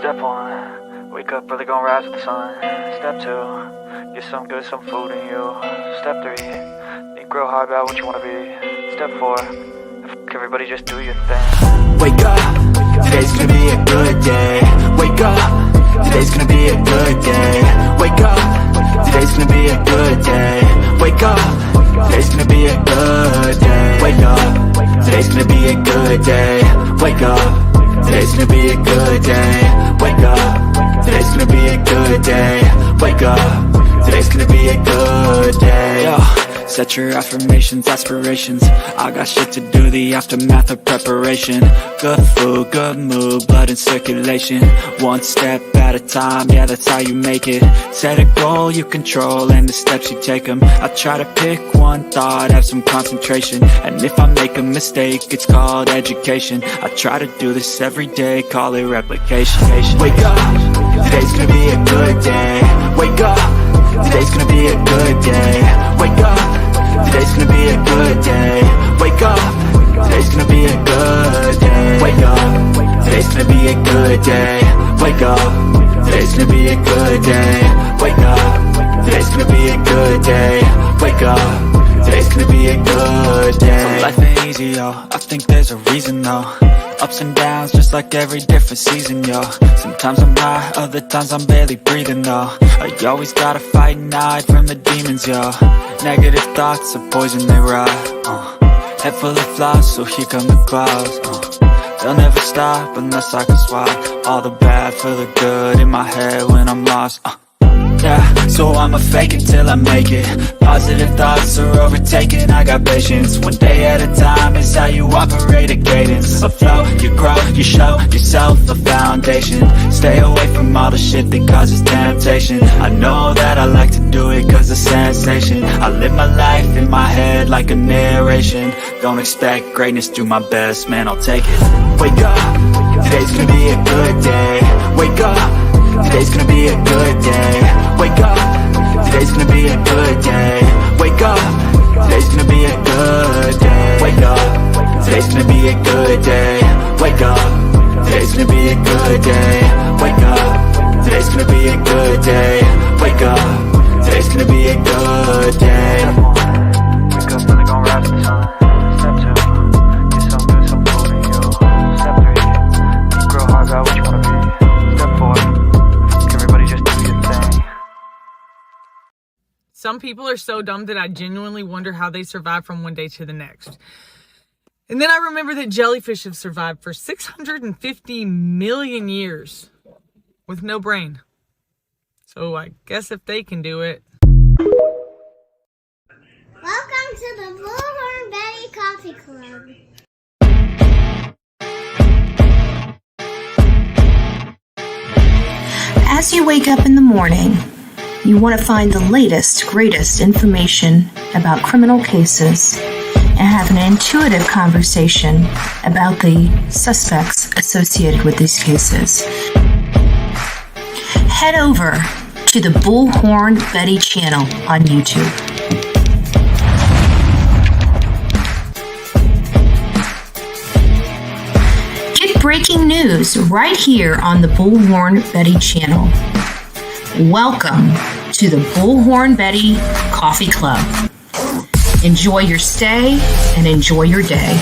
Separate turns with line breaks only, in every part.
Step 1, wake up early, gonna rise with the sun. Step 2, get some good, some food in you. Step 3, think real hard about what you wanna be. Step 4, everybody just do your thing.
Wake up, today's gonna be a good day. Wake up, today's gonna be a good day. Wake up, today's gonna be a good day. Wake up, today's gonna be a good day. Wake up, today's gonna be a good day. Wake up, today's gonna be a good day. Wake up, today's gonna be a good day. Wake up, today's gonna be a good day. Yo, set your affirmations, aspirations. I got shit to do, the aftermath of preparation. Good food, good mood, blood in circulation. One step at a time, yeah, that's how you make it. Set a goal you control and the steps you take them. I try to pick one thought, have some concentration. And if I make a mistake, it's called education. I try to do this every day, call it replication. Wake up, today's gonna be a good day. Wake up, today's gonna be a good day. Wake up, today's gonna be a good day. Wake up, today's gonna be a good day. Wake up, today's gonna be a good day. Wake up, today's gonna be a good day. Wake up, today's gonna be a good day. Wake up, today's gonna be a good day. So life ain't easy, yo, I think there's a reason though. Ups and downs, just like every different season, yo. Sometimes I'm high, other times I'm barely breathing, though. You always gotta fight and hide from the demons, yo. Negative thoughts are poison, they rot. Head full of flies, so here come the clouds. They'll never stop unless I can swap all the bad for the good in my head when I'm lost. Yeah, so I'ma fake it till I make it. Positive thoughts are overtaken, I got patience. One day at a time is how you operate a cadence. A flow, you grow, you show yourself a foundation. Stay away from all the shit that causes temptation. I know that I like to do it cause it's sensation. I live my life in my head like a narration. Don't expect greatness, do my best, man, I'll take it. Wake up, today's gonna be a good day. Wake up, today's gonna be a good day. Wake up, today's gonna be a good day. Wake up, today's gonna be a good day. Wake up, today's gonna be a good day. Wake up, today's gonna be a good day. Wake up, today's gonna be a good day. Wake up, today's gonna be a good day.
Wake up early, gonna rise with the sun. Step 2, get some good, some food in you. Step 3, think real hard about what you wanna be. Step 4, everybody just do your thing.
Some people are so dumb that I genuinely wonder how they survive from one day to the next. And then I remember that jellyfish have survived for 650 million years with no brain. So I guess if they can do it.
Welcome to the Bullhorn Betty Coffee Club.
As you wake up in the morning, you want to find the latest, greatest information about criminal cases and have an intuitive conversation about the suspects associated with these cases. Head over to the Bullhorn Betty channel on YouTube. Get breaking news right here on the Bullhorn Betty channel. Welcome to the Bullhorn Betty Coffee Club. Enjoy your stay and enjoy your day.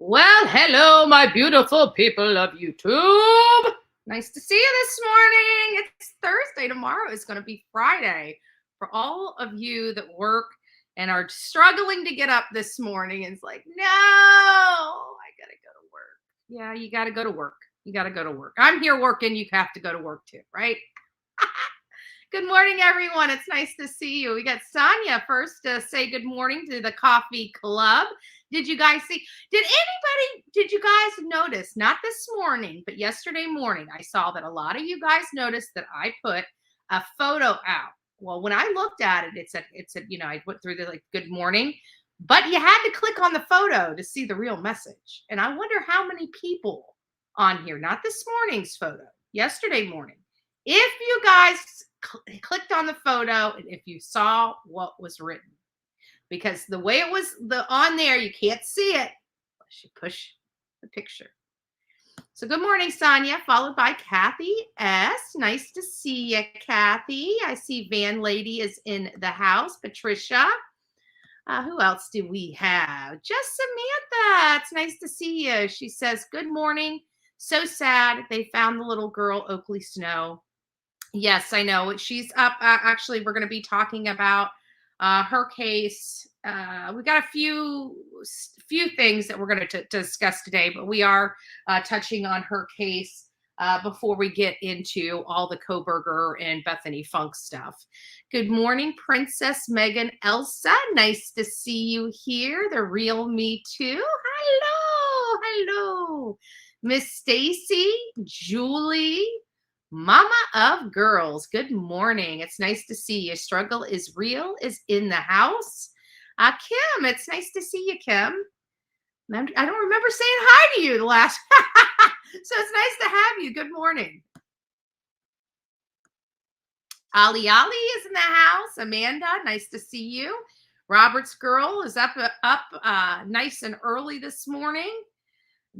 Well, hello, my beautiful people of YouTube. Nice to see you this morning. It's Thursday. Tomorrow is going to be Friday. For all of you that work and are struggling to get up this morning, and it's like, no, I got to go to work. Yeah, you got to go to work. You got to go to work. I'm here working. You have to go to work too, right? Good morning, everyone. It's nice to see you. We got Sonia first to say good morning to the coffee club. Did you guys see? Did you guys notice, not this morning, but yesterday morning, I saw that a lot of you guys noticed that I put a photo out Well, when I looked at it, it said, I went through the like good morning, but you had to click on the photo to see the real message. And I wonder how many people on here, not this morning's photo, yesterday morning, if you guys clicked on the photo and if you saw what was written, because the way it was on there, you can't see it unless you push the picture. So good morning, Sonia, followed by Kathy S. Nice to see you, Kathy. I see Van Lady is in the house. Patricia. Who else do we have? Just Samantha. It's nice to see you. She says, good morning. So sad they found the little girl, Oakley Snow. Yes, I know. She's up. Actually, we're going to be talking about her case. We got a few things that we're going to discuss today, but we are touching on her case before we get into all the Kohberger and Bethany Funk stuff. Good morning, Princess Megan Elsa. Nice to see you here. The real me too. Hello. Miss Stacy, Julie, Mama of girls. Good morning. It's nice to see you. Struggle is real is in the house. Kim, it's nice to see you, Kim. I don't remember saying hi to you the last. So it's nice to have you. Good morning. Ali is in the house. Amanda, nice to see you. Robert's girl is up nice and early this morning.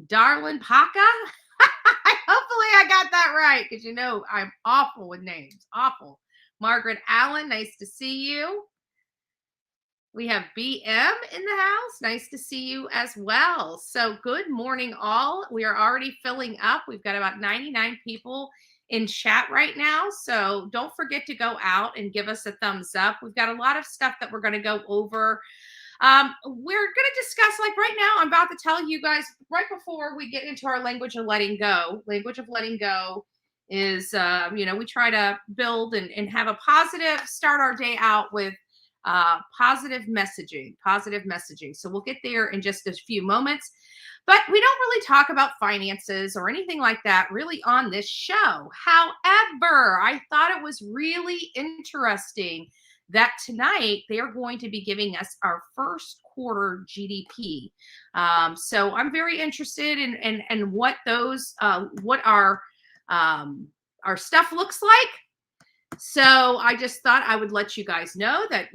Darlin Paca. Hopefully I got that right because I'm awful with names. Awful. Margaret Allen, nice to see you. We have BM in the house. Nice to see you as well. So good morning, all. We are already filling up. We've got about 99 people in chat right now. So don't forget to go out and give us a thumbs up. We've got a lot of stuff that we're going to go over. We're going to discuss, like right now, I'm about to tell you guys right before we get into our language of letting go. Language of letting go is, we try to build and have a positive, start our day out with positive messaging. So we'll get there in just a few moments, but we don't really talk about finances or anything like that really on this show. However, I thought it was really interesting that tonight they are going to be giving us our first quarter GDP. So I'm very interested in what those, what our stuff looks like. So I just thought I would let you guys know that,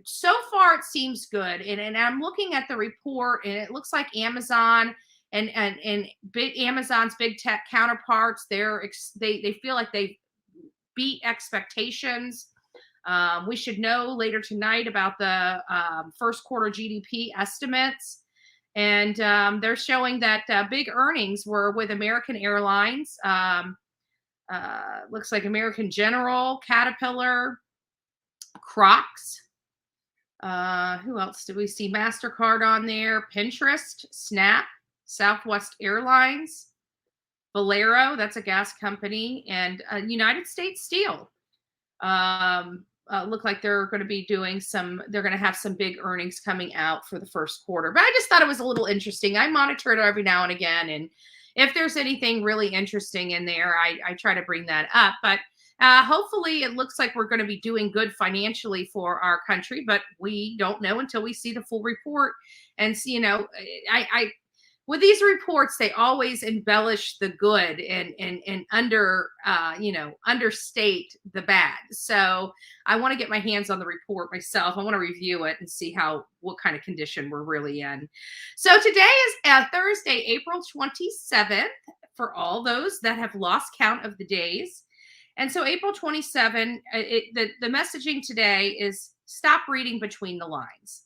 so far it seems good. And I'm looking at the report and it looks like Amazon and Amazon's big tech counterparts, they feel like they beat expectations. We should know later tonight about the first quarter GDP estimates. And they're showing that big earnings were with American Airlines. Looks like American General, Caterpillar, Crocs. Who else do we see? MasterCard on there, Pinterest, Snap, Southwest Airlines, Valero, that's a gas company, and United States Steel. Look like they're going to be they're going to have some big earnings coming out for the first quarter. But I just thought it was a little interesting. I monitor it every now and again, and if there's anything really interesting in there, I try to bring that up. But hopefully it looks like we're going to be doing good financially for our country, but we don't know until we see the full report. And see, with these reports, they always embellish the good and understate the bad. So I want to get my hands on the report myself. I want to review it and see what kind of condition we're really in. So today is Thursday, April 27th, for all those that have lost count of the days. And so April 27, the messaging today is stop reading between the lines.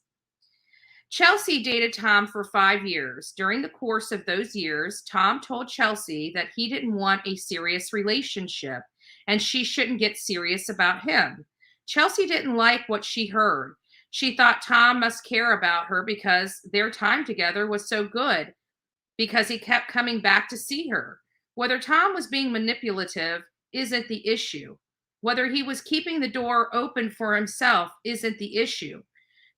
Chelsea dated Tom for 5 years. During the course of those years, Tom told Chelsea that he didn't want a serious relationship and she shouldn't get serious about him. Chelsea didn't like what she heard. She thought Tom must care about her because their time together was so good, because he kept coming back to see her. Whether Tom was being manipulative isn't the issue. Whether he was keeping the door open for himself isn't the issue.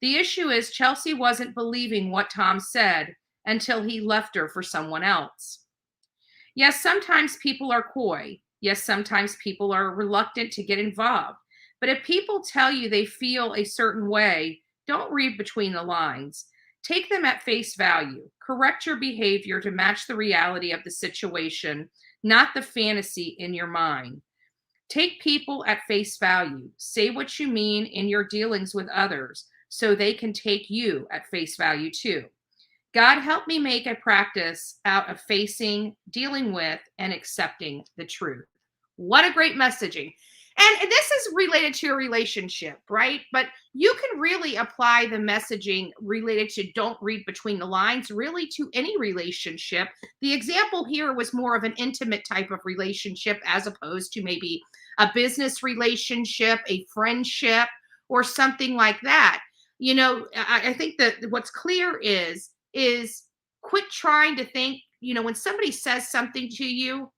The issue is Chelsea wasn't believing what Tom said until he left her for someone else. Yes, sometimes people are coy. Yes, sometimes people are reluctant to get involved. But if people tell you they feel a certain way, don't read between the lines. Take them at face value. Correct your behavior to match the reality of the situation, not the fantasy in your mind. Take people at face value. Say what you mean in your dealings with others so they can take you at face value too. God help me make a practice out of facing, dealing with, and accepting the truth. What a great messaging. And this is related to a relationship, right? But you can really apply the messaging related to don't read between the lines really to any relationship. The example here was more of an intimate type of relationship as opposed to maybe a business relationship, a friendship, or something like that. You know, I think that what's clear is quit trying to think, you know, when somebody says something to you,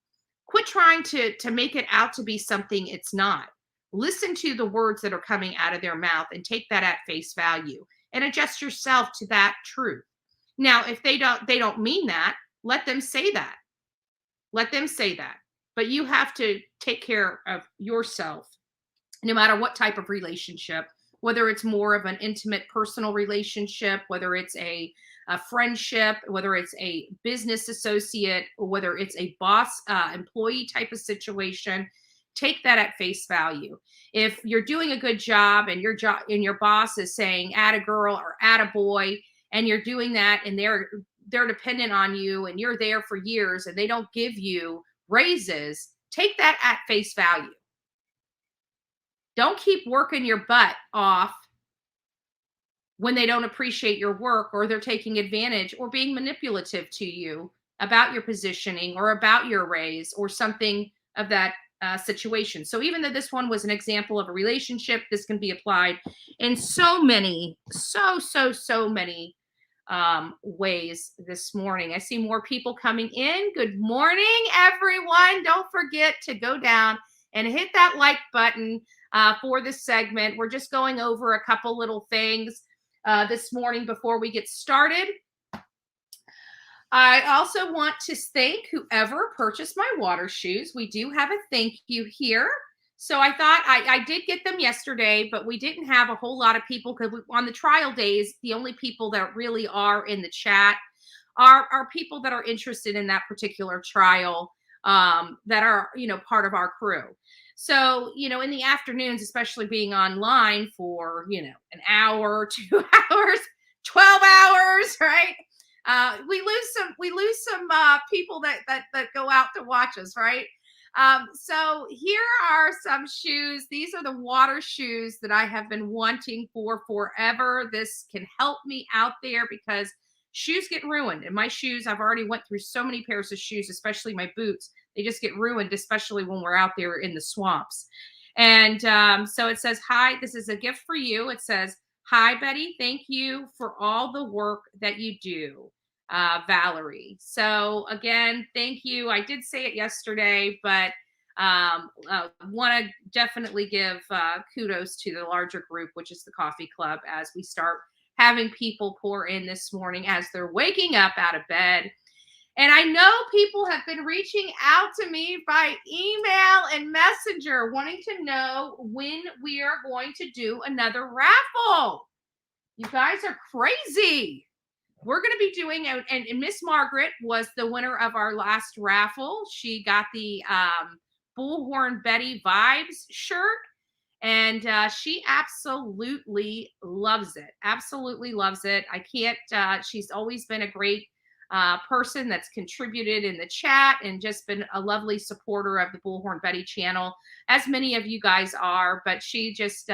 quit trying to make it out to be something it's not. Listen to the words that are coming out of their mouth and take that at face value and adjust yourself to that truth. Now, if they don't mean that, let them say that. Let them say that. But you have to take care of yourself no matter what type of relationship, whether it's more of an intimate personal relationship, whether it's a friendship, whether it's a business associate, or whether it's a boss employee type of situation. Take that at face value. If you're doing a good job and your boss is saying atta girl or atta boy, and you're doing that and they're dependent on you and you're there for years and they don't give you raises, take that at face value. Don't keep working your butt off when they don't appreciate your work or they're taking advantage or being manipulative to you about your positioning or about your raise or something of that situation. So even though this one was an example of a relationship, this can be applied in so many ways this morning. I see more people coming in. Good morning, everyone. Don't forget to go down and hit that like button for this segment. We're just going over a couple little things this morning before we get started. I also want to thank whoever purchased my water shoes. We do have a thank you here. So I thought I did get them yesterday, but we didn't have a whole lot of people because on the trial days, the only people that really are in the chat are people that are interested in that particular trial that are, you know, part of our crew. So, you know, in the afternoons, especially being online for, you know, an hour, 2 hours, 12 hours, right? We lose some people that go out to watch us, right? So here are some shoes. These are the water shoes that I have been wanting for forever. This can help me out there because shoes get ruined. And my shoes, I've already went through so many pairs of shoes, especially my boots. They just get ruined, especially when we're out there in the swamps. And so it says, hi, this is a gift for you. It says, hi, Betty. Thank you for all the work that you do, Valerie. So again, thank you. I did say it yesterday, but want to definitely give kudos to the larger group, which is the coffee club, as we start having people pour in this morning as they're waking up out of bed. And I know people have been reaching out to me by email and messenger wanting to know when we are going to do another raffle. You guys are crazy. We're going to be doing, and Miss Margaret was the winner of our last raffle. She got the Bullhorn Betty Vibes shirt, and she absolutely loves it. Absolutely loves it. I can't, she's always been a great person that's contributed in the chat and just been a lovely supporter of the Bullhorn Betty channel, as many of you guys are. But she just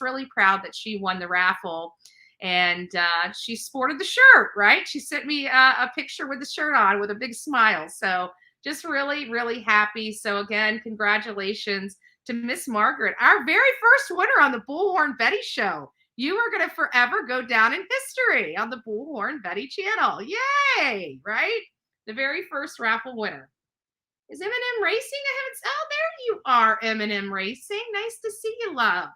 really proud that she won the raffle, and she sported the shirt, right? She sent me a picture with the shirt on with a big smile. So just really, really happy. So again, congratulations to Miss Margaret, our very first winner on the Bullhorn Betty show. You are going to forever go down in history on the Bullhorn Betty channel. Yay, right? The very first raffle winner. Is M&M Racing? Oh, there you are, M&M Racing. Nice to see you, love.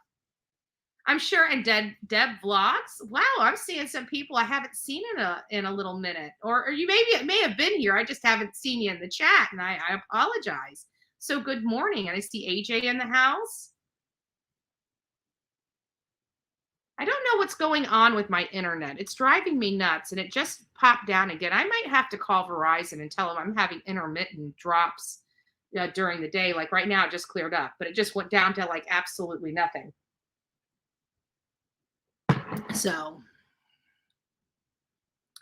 I'm sure, and Deb Vlogs. Wow, I'm seeing some people I haven't seen in a little minute. Or you may have been here. I just haven't seen you in the chat, and I apologize. So good morning. And I see AJ in the house. I don't know what's going on with my internet. It's driving me nuts, and it just popped down again. I might have to call Verizon and tell them I'm having intermittent drops during the day. Like right now, it just cleared up, but it just went down to like absolutely nothing. So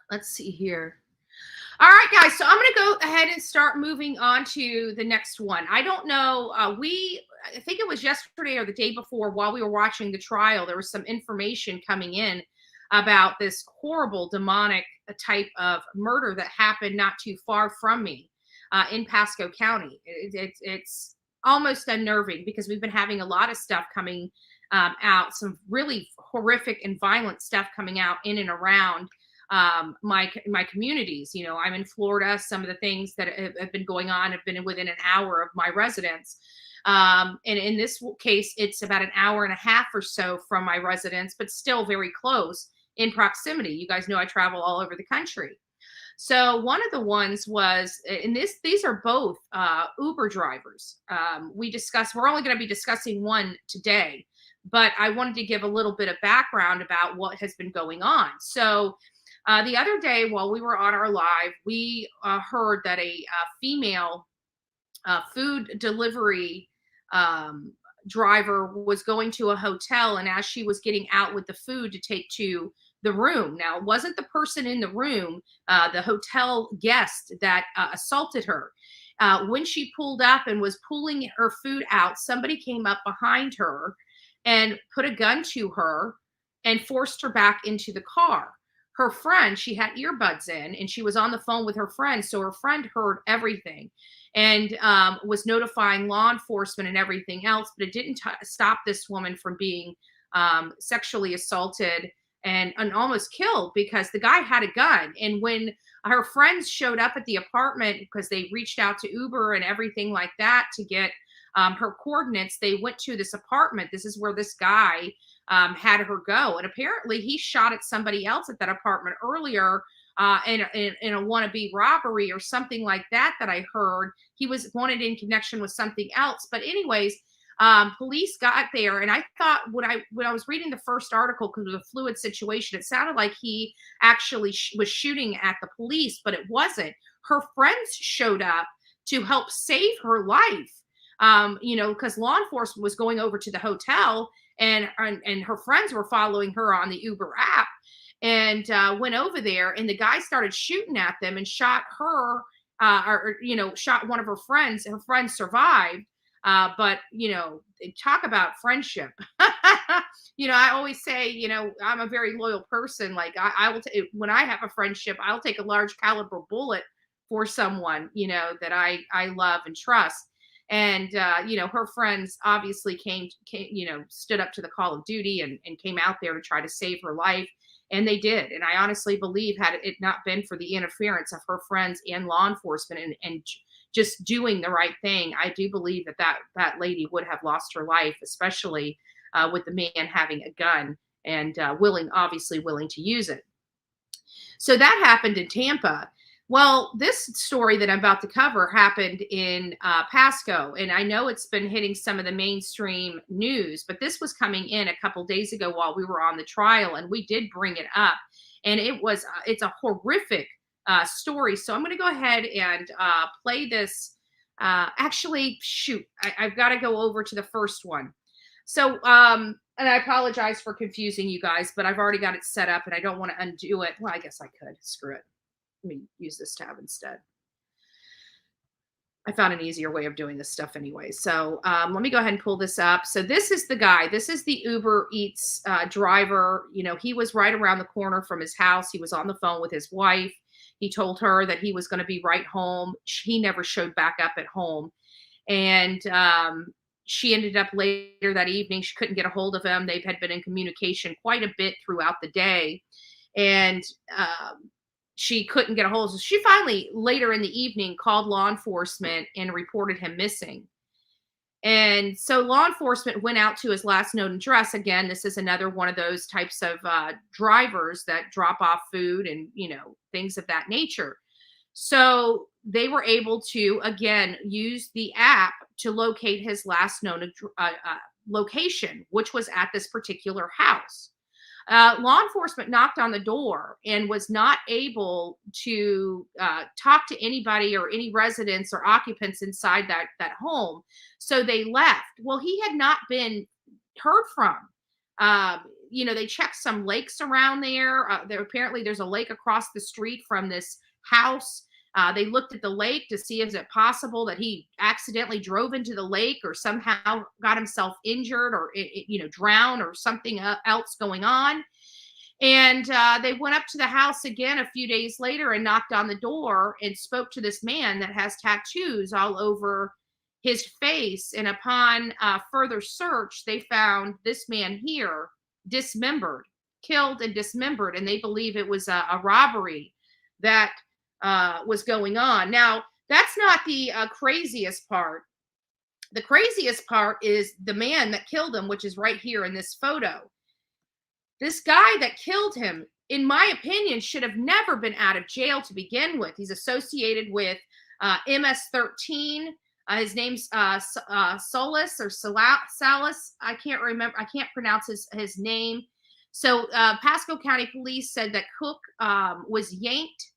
let's see here. All right, guys. So I'm going to go ahead and start moving on to the next one. I don't know. I think it was yesterday or the day before, while we were watching the trial, there was some information coming in about this horrible demonic type of murder that happened not too far from me in Pasco County. It's almost unnerving because we've been having a lot of stuff coming out, some really horrific and violent stuff coming out in and around my communities. You know, I'm in Florida. Some of the things that have been going on have been within an hour of my residence. And in this case, it's about an hour and a half or so from my residence, but still very close in proximity. You guys know I travel all over the country. So one of the ones was, and these are both Uber drivers. We're only going to be discussing one today, but I wanted to give a little bit of background about what has been going on. So the other day while we were on our live, we heard that a female food delivery driver was going to a hotel, and as she was getting out with the food to take to the room. Now, it wasn't the person in the room, the hotel guest that assaulted her. When she pulled up and was pulling her food out, somebody came up behind her and put a gun to her and forced her back into the car. Her friend, she had earbuds in and she was on the phone with her friend. So her friend heard everything and was notifying law enforcement and everything else, but it didn't stop this woman from being sexually assaulted and almost killed because the guy had a gun. And when her friends showed up at the apartment, because they reached out to Uber and everything like that to get her coordinates, they went to this apartment. This is where this guy had her go. And apparently he shot at somebody else at that apartment earlier in a wannabe robbery or something like that I heard. He was wanted in connection with something else. But anyways, police got there, and I thought when I was reading the first article, because it was a fluid situation, it sounded like he actually was shooting at the police, but it wasn't. Her friends showed up to help save her life, because law enforcement was going over to the hotel, and her friends were following her on the Uber app, and went over there, and the guy started shooting at them and shot her, shot one of her friends. Her friend survived. But talk about friendship. I always say, I'm a very loyal person. Like I will when I have a friendship, I'll take a large caliber bullet for someone, that I love and trust. And, her friends obviously came, stood up to the call of duty and came out there to try to save her life. And they did. And I honestly believe, had it not been for the interference of her friends and law enforcement and just doing the right thing, I do believe that lady would have lost her life, especially with the man having a gun and obviously willing to use it. So that happened in Tampa. Well, this story that I'm about to cover happened in Pasco, and I know it's been hitting some of the mainstream news, but this was coming in a couple days ago while we were on the trial, and we did bring it up, and it's a horrific story. So I'm going to go ahead and play this. Actually, shoot, I've got to go over to the first one. So, and I apologize for confusing you guys, but I've already got it set up and I don't want to undo it. Well, I guess I could. Screw it. Let me use this tab instead. I found an easier way of doing this stuff anyway. So let me go ahead and pull this up. So this is the guy. This is the Uber Eats driver. He was right around the corner from his house. He was on the phone with his wife. He told her that he was going to be right home. He never showed back up at home. And she ended up later that evening. She couldn't get a hold of him. They had been in communication quite a bit throughout the day. And she couldn't get a hold of him. She finally, later in the evening, called law enforcement and reported him missing. And so law enforcement went out to his last known address. Again, this is another one of those types of drivers that drop off food and, things of that nature. So they were able to, again, use the app to locate his last known location, which was at this particular house. Law enforcement knocked on the door and was not able to talk to anybody or any residents or occupants inside that home. So they left. Well, he had not been heard from. They checked some lakes around there. Apparently there's a lake across the street from this house. They looked at the lake to see, is it possible that he accidentally drove into the lake or somehow got himself injured or, drowned or something else going on. And they went up to the house again a few days later and knocked on the door and spoke to this man that has tattoos all over his face. And upon further search, they found this man here dismembered, killed and dismembered. And they believe it was a robbery that was going on. Now, that's not the craziest part. The craziest part is the man that killed him, which is right here in this photo. This guy that killed him, in my opinion, should have never been out of jail to begin with. He's associated with MS-13. His name's Solus or Salas. I can't remember. I can't pronounce his name. So Pasco County Police said that Cook was yanked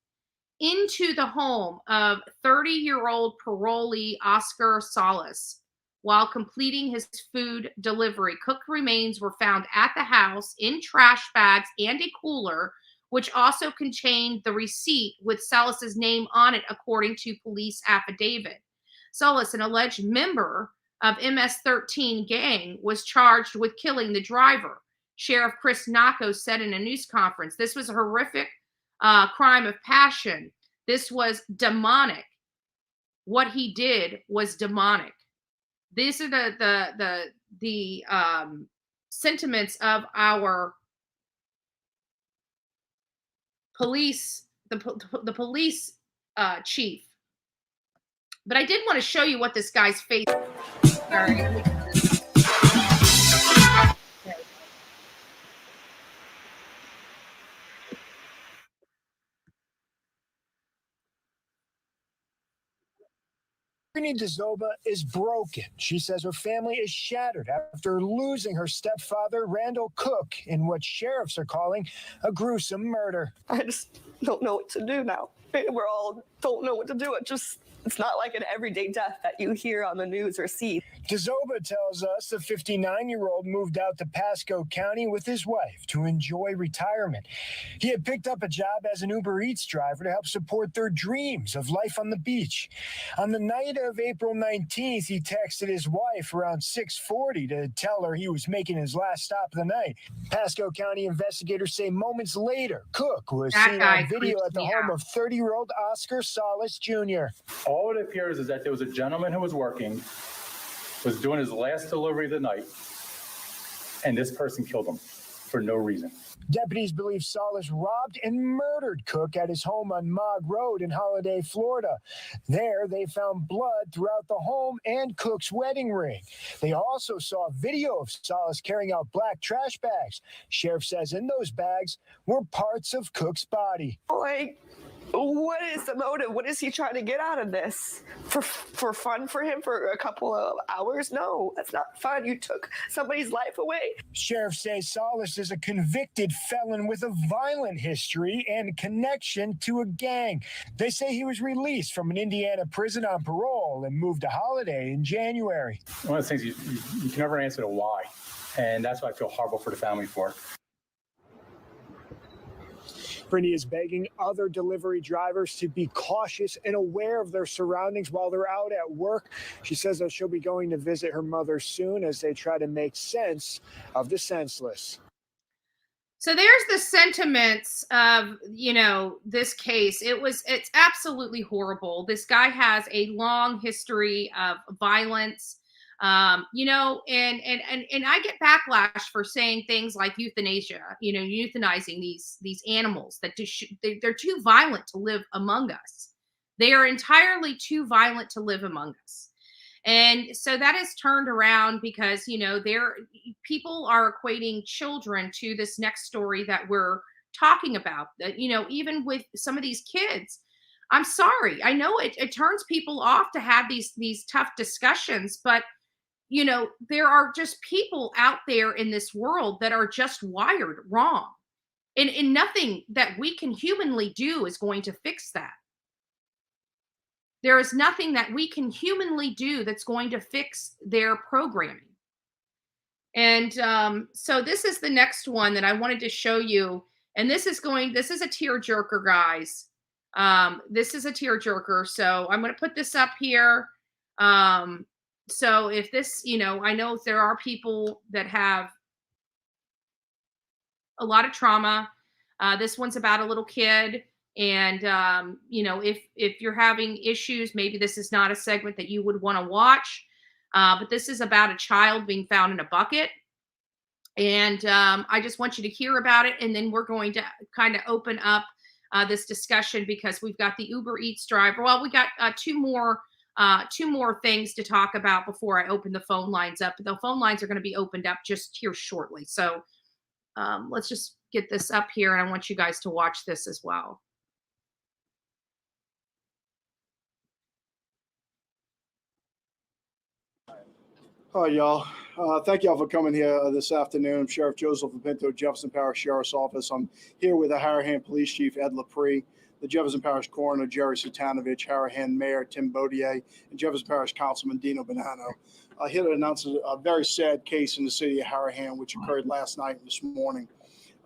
into the home of 30-year-old parolee Oscar Salas while completing his food delivery. Cook remains were found at the house in trash bags and a cooler, which also contained the receipt with Salas's name on it, according to police affidavit. Salas, an alleged member of MS-13 gang, was charged with killing the driver. Sheriff Chris Naco said in a news conference, this was a horrific crime of passion. This was demonic. What he did was demonic. These are the sentiments of our police, the police chief. But I did want to show you what this guy's face. Sorry.
Brittany DeZoba is broken. She says her family is shattered after losing her stepfather, Randall Cook, in what sheriffs are calling a gruesome murder.
I just don't know what to do now. We're all don't know what to do. It's not like an everyday death that you hear on the news or see.
DeZoba tells us the 59-year-old moved out to Pasco County with his wife to enjoy retirement. He had picked up a job as an Uber Eats driver to help support their dreams of life on the beach. On the night of April 19th, he texted his wife around 6:40 to tell her he was making his last stop of the night. Pasco County investigators say moments later, Cook was seen on video at the home of 30-year-old Oscar Salas Jr.
All it appears is that there was a gentleman who was working, was doing his last delivery of the night, and this person killed him for no reason.
Deputies believe Salas robbed and murdered Cook at his home on Mogg Road in Holiday, Florida. There, they found blood throughout the home and Cook's wedding ring. They also saw video of Salas carrying out black trash bags. Sheriff says in those bags were parts of Cook's body.
What is the motive? What is he trying to get out of this? For fun for him for a couple of hours? No, that's not fun. You took somebody's life away.
Sheriff says Salas is a convicted felon with a violent history and connection to a gang. They say he was released from an Indiana prison on parole and moved to Holiday in January.
One of the things you can never answer to why, and that's what I feel horrible for the family for.
Brittany is begging other delivery drivers to be cautious and aware of their surroundings while they're out at work. She says that she'll be going to visit her mother soon as they try to make sense of the senseless.
So there's the sentiments of, this case. It's absolutely horrible. This guy has a long history of violence. And I get backlash for saying things like euthanasia, euthanizing these animals that they're too violent to live among us. They are entirely too violent to live among us. And so that is turned around because, people are equating children to this next story that we're talking about, that, even with some of these kids. I'm sorry. I know it turns people off to have these tough discussions, but you know, there are just people out there in this world that are just wired wrong. And nothing that we can humanly do is going to fix that. There is nothing that we can humanly do that's going to fix their programming. And so this is the next one that I wanted to show you. And this is a tearjerker, guys. This is a tearjerker. So I'm going to put this up here. So if this, you know, I know there are people that have a lot of trauma. This one's about a little kid. And, you know, if you're having issues, maybe this is not a segment that you would want to watch. But this is about a child being found in a bucket. And I just want you to hear about it. And then we're going to kind of open up this discussion because we've got the Uber Eats driver. Well, we got two more things to talk about before I open the phone lines up. The phone lines are going to be opened up just here shortly. So let's just get this up here. And I want you guys to watch this as well.
Hi, y'all. Thank y'all for coming here this afternoon. I'm Sheriff Joseph Pinto, Jefferson Parish Sheriff's Office. I'm here with the Harahan Police Chief, Ed LaPree, the Jefferson Parish Coroner, Jerry Sutanovich, Harahan Mayor, Tim Baudier, and Jefferson Parish Councilman, Dino Bonanno. Here to announce a very sad case in the city of Harahan, which occurred last night and this morning.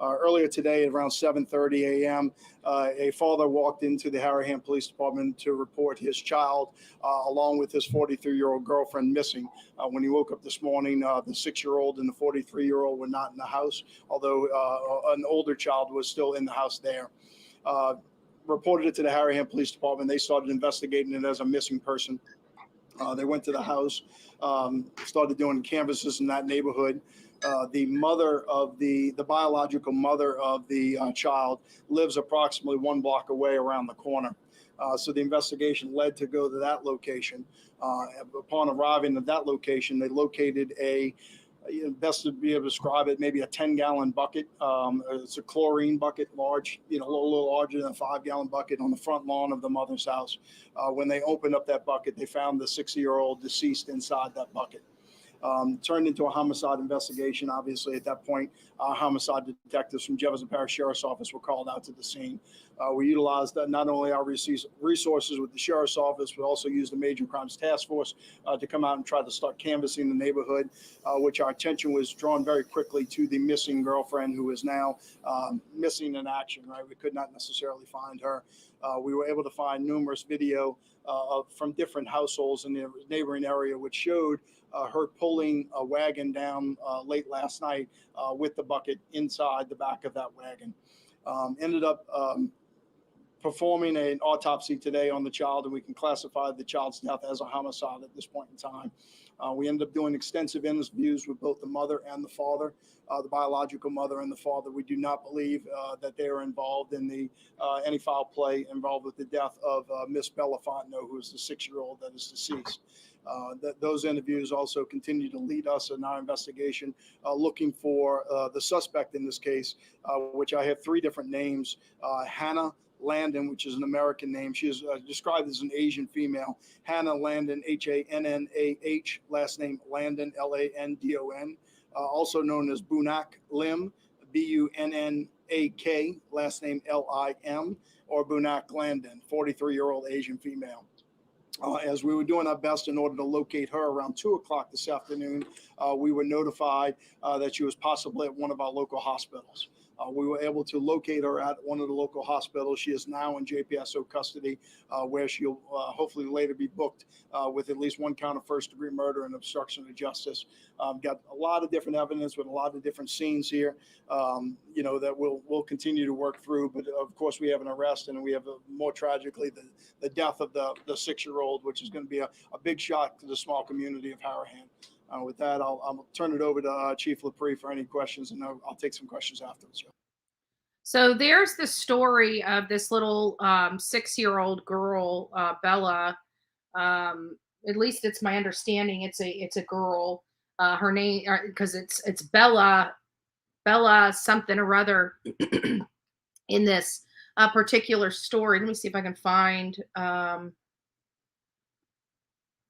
Earlier today at around 7:30 a.m., a father walked into the Harahan Police Department to report his child, along with his 43-year-old girlfriend, missing. When he woke up this morning, the 6-year-old and the 43-year-old were not in the house, although an older child was still in the house there. Reported it to the Harahan Police Department. They started investigating it as a missing person. They went to the house, started doing canvases in that neighborhood. The mother of the biological mother of the child lives approximately 1 block away around the corner. So the investigation led to go to that location. Upon arriving at that location, they located best to be able to describe it, maybe a 10-gallon bucket. It's a chlorine bucket, large, a little larger than a 5-gallon bucket on the front lawn of the mother's house. When they opened up that bucket, they found the 6-year-old deceased inside that bucket. Turned into a homicide investigation. Obviously, at that point, homicide detectives from Jefferson Parish Sheriff's Office were called out to the scene. We utilized not only our resources with the Sheriff's Office, but also used the Major Crimes Task Force to come out and try to start canvassing the neighborhood, which our attention was drawn very quickly to the missing girlfriend, who is now missing in action, right? We could not necessarily find her. We were able to find numerous video from different households in the neighboring area, which showed her pulling a wagon down late last night with the bucket inside the back of that wagon. Ended up performing an autopsy today on the child, and we can classify the child's death as a homicide at this point in time. We ended up doing extensive interviews with both the mother and the father, the biological mother and the father. We do not believe that they are involved in any foul play involved with the death of Miss Bella Fontenot, who is the 6-year-old that is deceased. Those interviews also continue to lead us in our investigation, looking for the suspect in this case, which I have 3 different names. Hannah Landon, which is an American name. She is described as an Asian female. Hannah Landon, Hannah, last name Landon, Landon, also known as Bunak Lim, Bunnak, last name Lim, or Bunak Landon, 43-year-old Asian female. As we were doing our best in order to locate her around 2 o'clock this afternoon, we were notified that she was possibly at one of our local hospitals. We were able to locate her at one of the local hospitals. She is now in JPSO custody, where she'll hopefully later be booked with at least 1 count of first-degree murder and obstruction of justice. Got a lot of different evidence with a lot of different scenes here, that we'll continue to work through. But of course, we have an arrest, and we have, more tragically, the death of the 6-year-old, which is going to be a big shock to the small community of Harahan. With that, I'll turn it over to Chief LaPree for any questions, and I'll take some questions afterwards.
So there's the story of this little 6-year-old girl, Bella. At least it's my understanding it's a girl. Her name, because it's Bella something or other in this particular story. Let me see if I can find. No,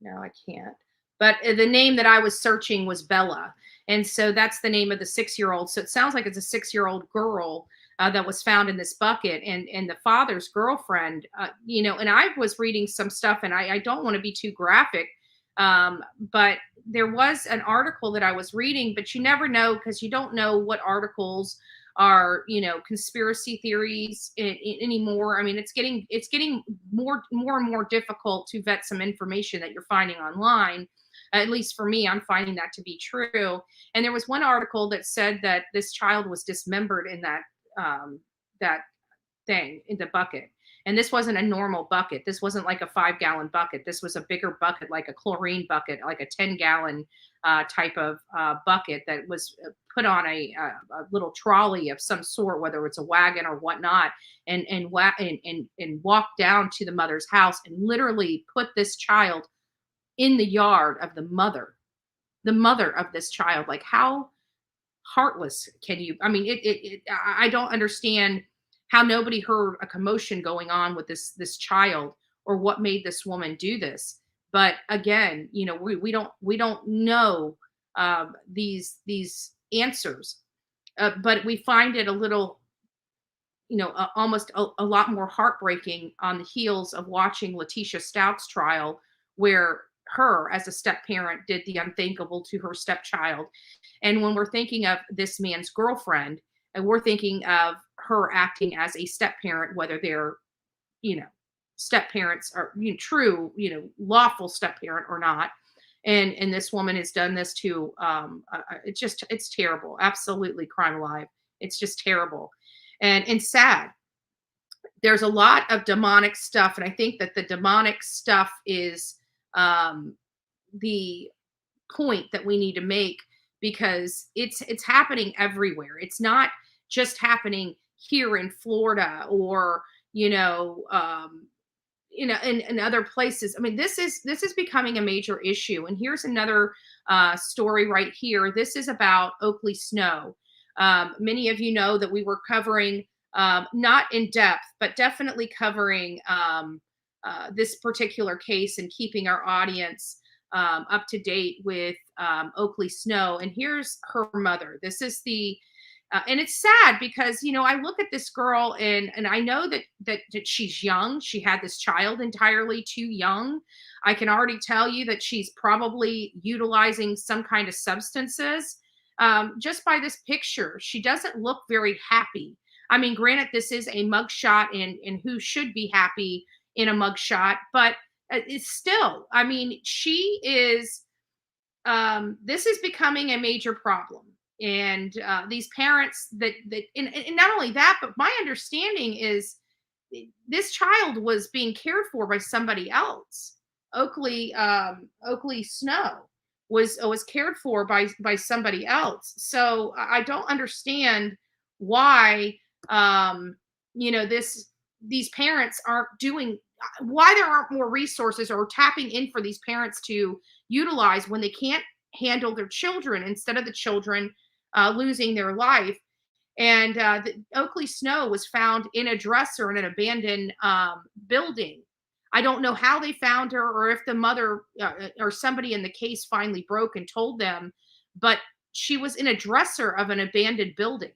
I can't. But the name that I was searching was Bella. And so that's the name of the 6-year-old. So it sounds like it's a 6-year-old girl that was found in this bucket, and the father's girlfriend, and I was reading some stuff, and I don't want to be too graphic, but there was an article that I was reading, but you never know, because you don't know what articles are, conspiracy theories anymore. I mean, it's getting more and more difficult to vet some information that you're finding online. At least for me, I'm finding that to be true. And there was one article that said that this child was dismembered in that thing in the bucket. And this wasn't a normal bucket. This wasn't like a 5-gallon bucket. This was a bigger bucket, like a chlorine bucket, like a 10-gallon type of bucket that was put on a little trolley of some sort, whether it's a wagon or whatnot, and walked down to the mother's house and literally put this child in the yard of the mother of this child. Like, how heartless can you? I mean, I don't understand how nobody heard a commotion going on with this child, or what made this woman do this. But again, we don't know these answers, but we find it a little, almost a lot more heartbreaking on the heels of watching Letitia Stout's trial, where her as a step parent did the unthinkable to her stepchild. And when we're thinking of this man's girlfriend, and we're thinking of her acting as a step parent, whether they're, step parents are true, lawful step parent or not. And this woman has done this to, it's terrible. Absolutely crime alive. It's just terrible and sad. There's a lot of demonic stuff. And I think that the demonic stuff is the point that we need to make, because it's happening everywhere. It's not just happening here in Florida or, in other places. I mean, this is becoming a major issue. And here's another story right here. This is about Oakley Snow. Many of you know that we were covering, not in depth, but definitely covering this particular case and keeping our audience up to date with Oakley Snow. And here's her mother. This is and it's sad because, I look at this girl and I know that she's young. She had this child entirely too young. I can already tell you that she's probably utilizing some kind of substances. Just by this picture, she doesn't look very happy. I mean, granted, this is a mugshot, and who should be happy in a mugshot, but it's still, I mean, she is, this is becoming a major problem. And these parents and not only that, but my understanding is this child was being cared for by somebody else. Oakley Snow was cared for by somebody else. So I don't understand why, these parents aren't doing, why there aren't more resources or tapping in for these parents to utilize when they can't handle their children, instead of the children losing their life. And the Oakley Snow was found in a dresser in an abandoned building. I don't know how they found her, or if the mother or somebody in the case finally broke and told them, but she was in a dresser of an abandoned building.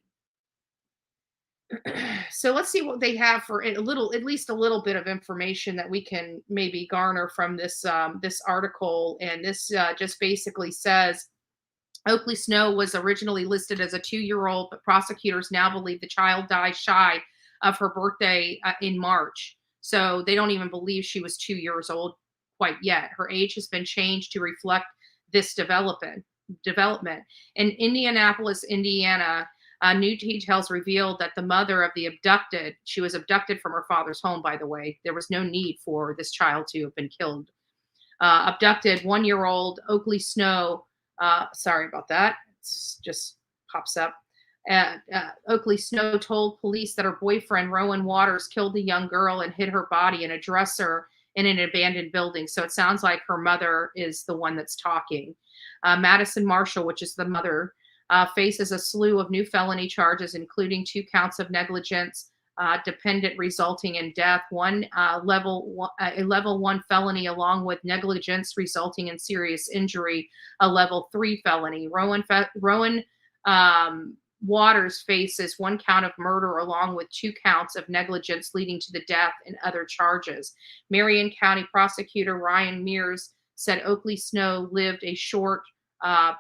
So let's see what they have for at least a little bit of information that we can maybe garner from this article. And this just basically says Oakley Snow was originally listed as a 2-year-old, but prosecutors now believe the child died shy of her birthday in March. So they don't even believe she was 2 years old quite yet. Her age has been changed to reflect this development. In Indianapolis, Indiana, new details revealed that the mother of the abducted, she was abducted from her father's home, by the way. There was no need for this child to have been killed. Abducted 1-year-old Oakley Snow, sorry about that, it just pops up. Oakley Snow told police that her boyfriend, Rowan Waters, killed the young girl and hid her body in a dresser in an abandoned building. So it sounds like her mother is the one that's talking. Madison Marshall, which is the mother, faces a slew of new felony charges, including 2 counts of negligence, dependent resulting in death, a level 1 felony, along with negligence resulting in serious injury, a level 3 felony. Rowan Waters faces 1 count of murder along with 2 counts of negligence leading to the death and other charges. Marion County Prosecutor Ryan Mears said Oakley Snow lived a short,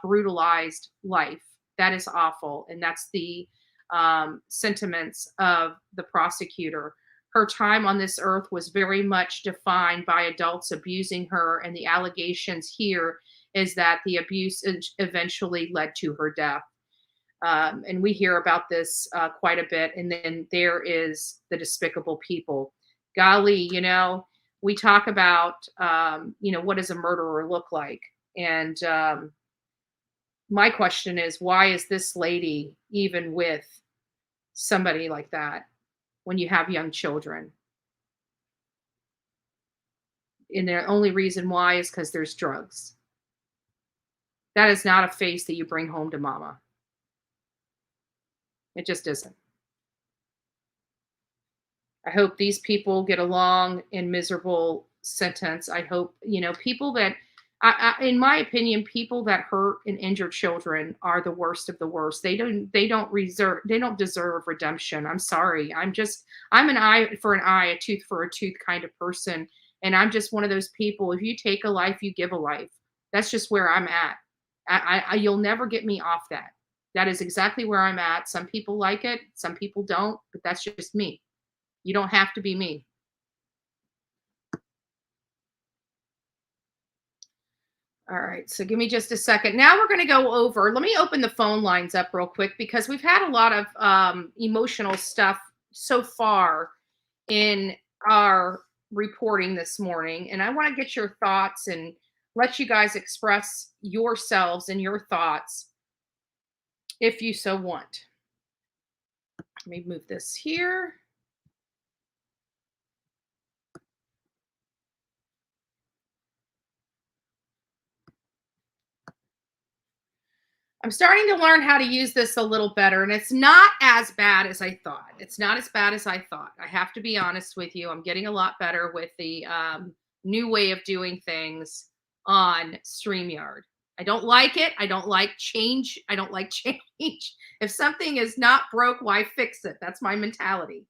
brutalized life. That is awful. And that's the sentiments of the prosecutor. Her time on this earth was very much defined by adults abusing her, and the allegations here is that the abuse eventually led to her death. And we hear about this quite a bit. And then there is the despicable people. Golly, we talk about, what does a murderer look like? And my question is, why is this lady even with somebody like that when you have young children? And the only reason why is because there's drugs. That is not a face that you bring home to mama. It just isn't. I hope these people get a long and miserable sentence. I hope, people that, in my opinion, people that hurt and injure children are the worst of the worst. They don't deserve redemption. I'm sorry. I'm an eye for an eye, a tooth for a tooth kind of person. And I'm just one of those people. If you take a life, you give a life. That's just where I'm at. You'll never get me off that. That is exactly where I'm at. Some people like it. Some people don't, but that's just me. You don't have to be me. All right, so give me just a second. Now we're going to go over, let me open the phone lines up real quick because we've had a lot of emotional stuff so far in our reporting this morning. And I want to get your thoughts and let you guys express yourselves and your thoughts if you so want. Let me move this here. I'm starting to learn how to use this a little better, and it's not as bad as I thought. It's not as bad as I thought. I have to be honest with you. I'm getting a lot better with the new way of doing things on StreamYard. I don't like it. I don't like change. I don't like change. If something is not broke, why fix it? That's my mentality.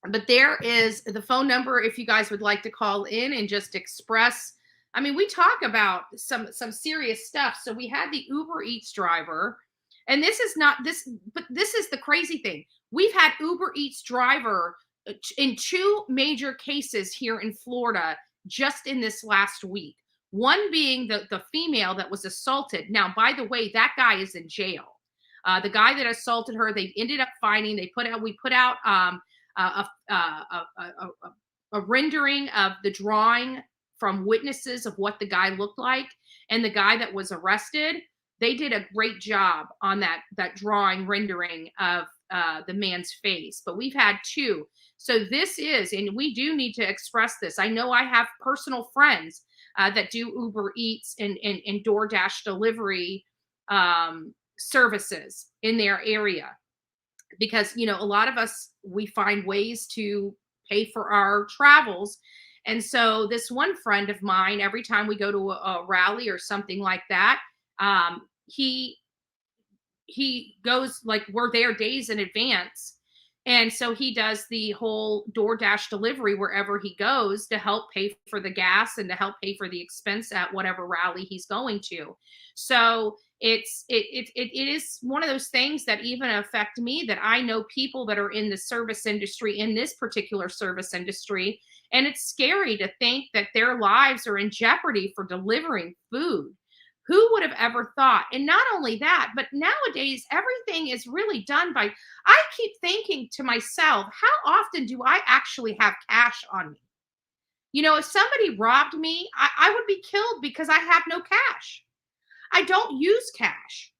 But there is the phone number if you guys would like to call in and just express. I mean, we talk about some serious stuff. So we had the Uber Eats driver, and this is not this, but this is the crazy thing. We've had Uber Eats driver in 2 major cases here in Florida just in this last week. One being the female that was assaulted. Now, by the way, that guy is in jail. The guy that assaulted her, they ended up finding. We put out a rendering of the drawing from witnesses of what the guy looked like, and the guy that was arrested. They did a great job on that drawing rendering of the man's face. But we've had 2. So this is, and we do need to express this. I know I have personal friends that do Uber Eats and DoorDash delivery services in their area, because a lot of us, we find ways to pay for our travels. And so this one friend of mine, every time we go to a rally or something like that, he goes, like, we're there days in advance. And so he does the whole DoorDash delivery wherever he goes to help pay for the gas and to help pay for the expense at whatever rally he's going to. So it is one of those things that even affect me, that I know people that are in the service industry, in this particular service industry, and it's scary to think that their lives are in jeopardy for delivering food. Who would have ever thought? And not only that, but nowadays, everything is really done by, I keep thinking to myself, how often do I actually have cash on me? If somebody robbed me, I would be killed because I have no cash. I don't use cash.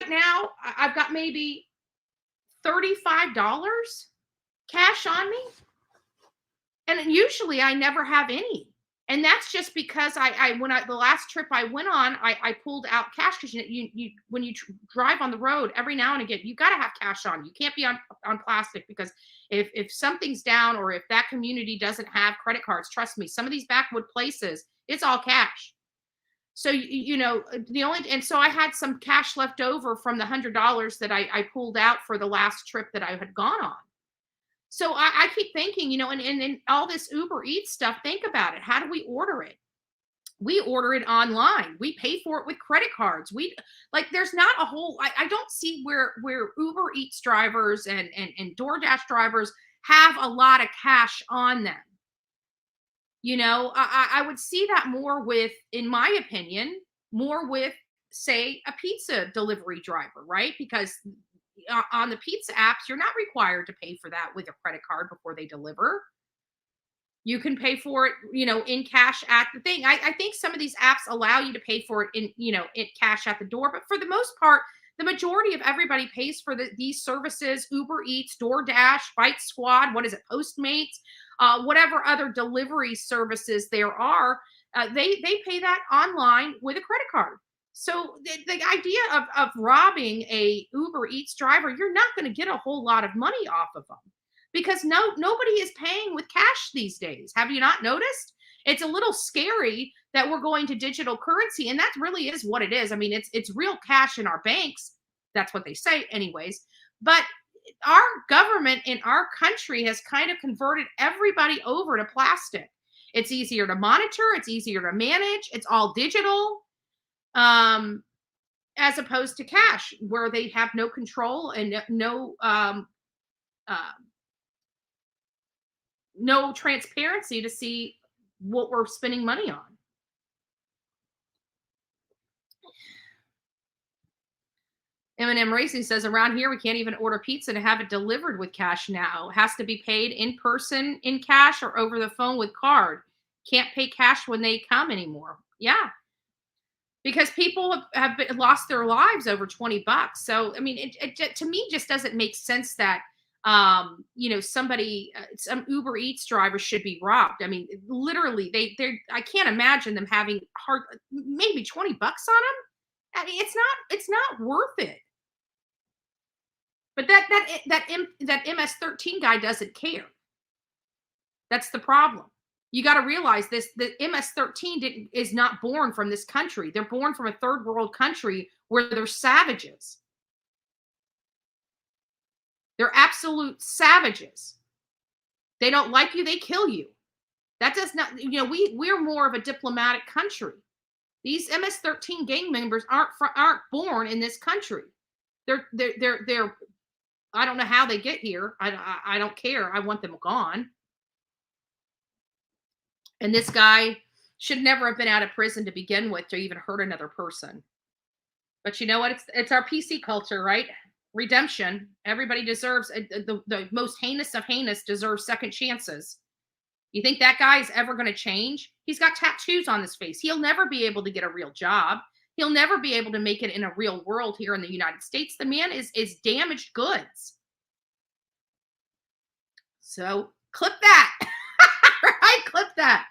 Right now, I've got maybe $35 cash on me. And usually I never have any. And that's just because the last trip I went on, I pulled out cash, because you when you drive on the road every now and again, you got to have cash on. You can't be on plastic, because if something's down, or if that community doesn't have credit cards, trust me, some of these backwood places, it's all cash. So so I had some cash left over from the $100 that I pulled out for the last trip that I had gone on. So I keep thinking, and all this Uber Eats stuff, think about it. How do we order it? We order it online. We pay for it with credit cards. There's not a whole, I don't see where Uber Eats drivers and DoorDash drivers have a lot of cash on them. I would see that more with, in my opinion, more with, say, a pizza delivery driver, right? Because on the pizza apps, you're not required to pay for that with a credit card before they deliver. You can pay for it, in cash at the thing. I think some of these apps allow you to pay for it in cash at the door, but for the most part, the majority of everybody pays for these services: Uber Eats, DoorDash, Bite Squad, what is it, Postmates, whatever other delivery services there are. They pay that online with a credit card. So the idea of robbing a Uber Eats driver, you're not going to get a whole lot of money off of them, because nobody is paying with cash these days. Have you not noticed? It's a little scary that we're going to digital currency, and that really is what it is. I mean, it's real cash in our banks. That's what they say anyways. But our government in our country has kind of converted everybody over to plastic. It's easier to monitor. It's easier to manage. It's all digital. As opposed to cash, where they have no control and no transparency to see what we're spending money on. M&M Racing says, around here, we can't even order pizza to have it delivered with cash now. It has to be paid in person in cash or over the phone with card. Can't pay cash when they come anymore. Yeah. Because people have lost their lives over $20. So, I mean, it to me just doesn't make sense that, somebody, some Uber Eats driver should be robbed. I mean, literally, I can't imagine them having maybe $20 on them. I mean, it's not worth it. But that MS-13 guy doesn't care. That's the problem. You got to realize this: the MS-13 is not born from this country. They're born from a third world country where they're savages. They're absolute savages. They don't like you, they kill you. That does not, we're more of a diplomatic country. These MS-13 gang members aren't born in this country. They're I don't know how they get here. I don't care. I want them gone. And this guy should never have been out of prison to begin with, to even hurt another person. But you know what? It's our PC culture, right? Redemption. Everybody deserves, the most heinous of heinous deserves second chances. You think that guy is ever going to change? He's got tattoos on his face. He'll never be able to get a real job. He'll never be able to make it in a real world here in the United States. The man is damaged goods. So clip that. Right? Clip that.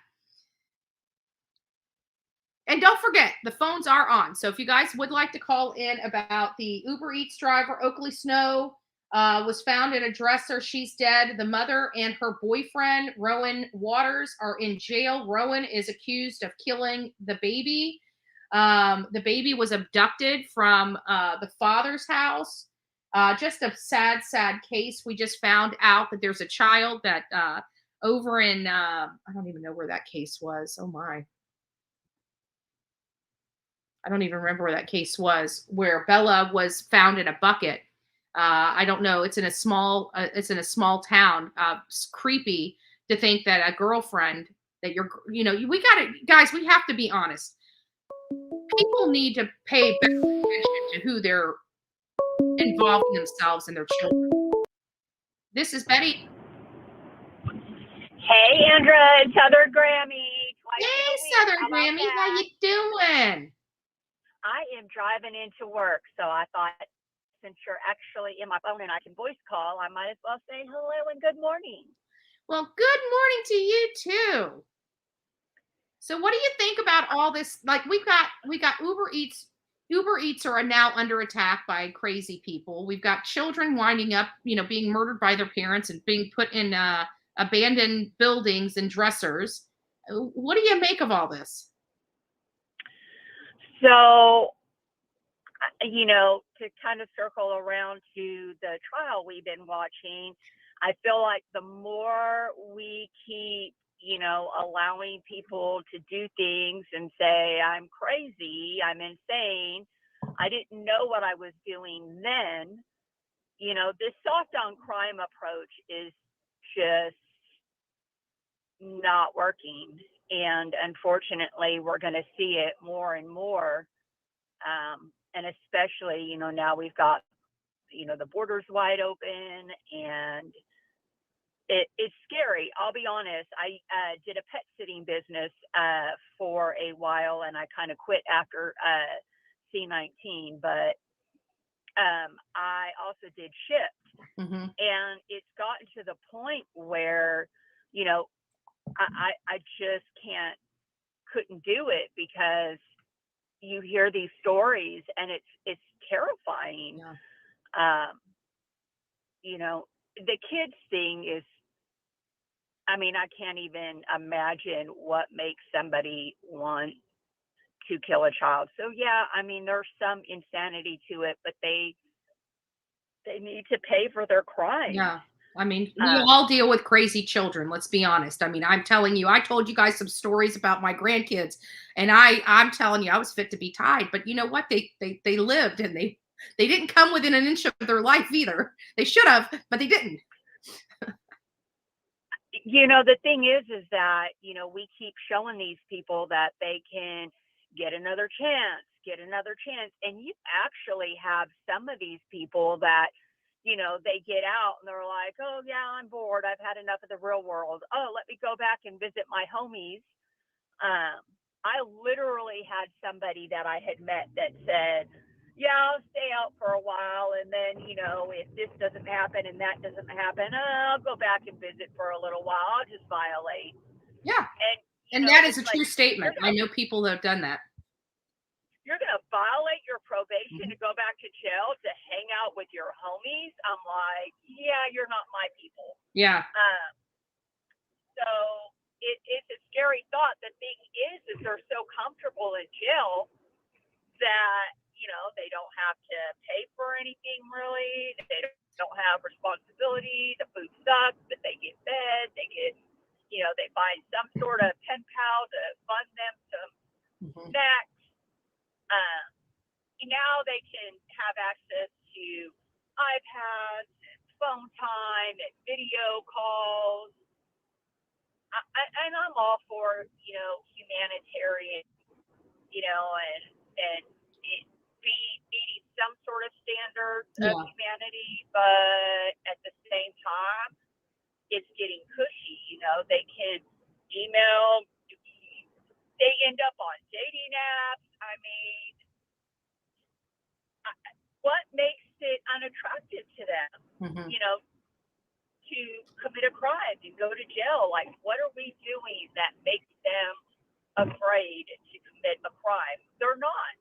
And don't forget, the phones are on. So if you guys would like to call in about the Uber Eats driver, Oakley Snow, was found in a dresser. She's dead. The mother and her boyfriend, Rowan Waters, are in jail. Rowan is accused of killing the baby. The baby was abducted from the father's house. Just a sad, sad case. We just found out that there's a child that over in, I don't even know where that case was. Oh my. I don't even remember where that case was, where Bella was found in a bucket. I don't know. It's in a small town. It's creepy to think that a girlfriend that we got to, guys, we have to be honest. People need to pay better attention to who they're involving themselves and their children. This is Betty.
Hey, Andra, it's Southern Grammy.
Hey, Southern Grammy, how you doing?
I am driving into work, so I thought, since you're actually in my phone and I can voice call, I might as well say hello and good morning.
Well, good morning to you too. So what do you think about all this? Like we got Uber Eats. Uber Eats are now under attack by crazy people. We've got children winding up, being murdered by their parents and being put in abandoned buildings and dressers. What do you make of all this?
So, to kind of circle around to the trial we've been watching, I feel like the more we keep, allowing people to do things and say, I'm crazy, I'm insane, I didn't know what I was doing then, this soft on crime approach is just not working. And unfortunately, we're going to see it more and more. And especially, now we've got, the borders wide open, and it's scary. I'll be honest. I did a pet sitting business for a while, and I kind of quit after C-19. But I also did shift, and it's gotten to the point where, I just couldn't do it, because you hear these stories and it's terrifying. Yeah. The kids thing is, I can't even imagine what makes somebody want to kill a child. So yeah, there's some insanity to it, but they need to pay for their crimes.
Yeah. We all deal with crazy children. Let's be honest. I'm telling you, I told you guys some stories about my grandkids, and I'm telling you, I was fit to be tied. But you know what? They lived, and they didn't come within an inch of their life either. They should have, but they didn't.
The thing is that, we keep showing these people that they can get another chance. And you actually have some of these people that, they get out and they're like, oh yeah, I'm bored. I've had enough of the real world. Oh, let me go back and visit my homies. I literally had somebody that I had met that said, yeah, I'll stay out for a while. And then, if this doesn't happen and that doesn't happen, I'll go back and visit for a little while. I'll just violate.
Yeah. And that is a true statement. I know people that have done that.
You're going to violate your probation to go back to jail to hang out with your homies? I'm like, yeah, you're not my people.
Yeah.
So it's a scary thought. The thing is they're so comfortable in jail that, they don't have to pay for anything really. They don't have responsibility. The food sucks, but they get fed. They get, they find some sort of pen pal to fund them some snacks. Now they can have access to iPads and phone time and video calls. And I'm all for, humanitarian, and it meeting some sort of standards of humanity, but at the same time, it's getting cushy. They can email, they end up on dating apps. What makes it unattractive to them, to commit a crime and go to jail? Like, what are we doing that makes them afraid to commit a crime? They're not.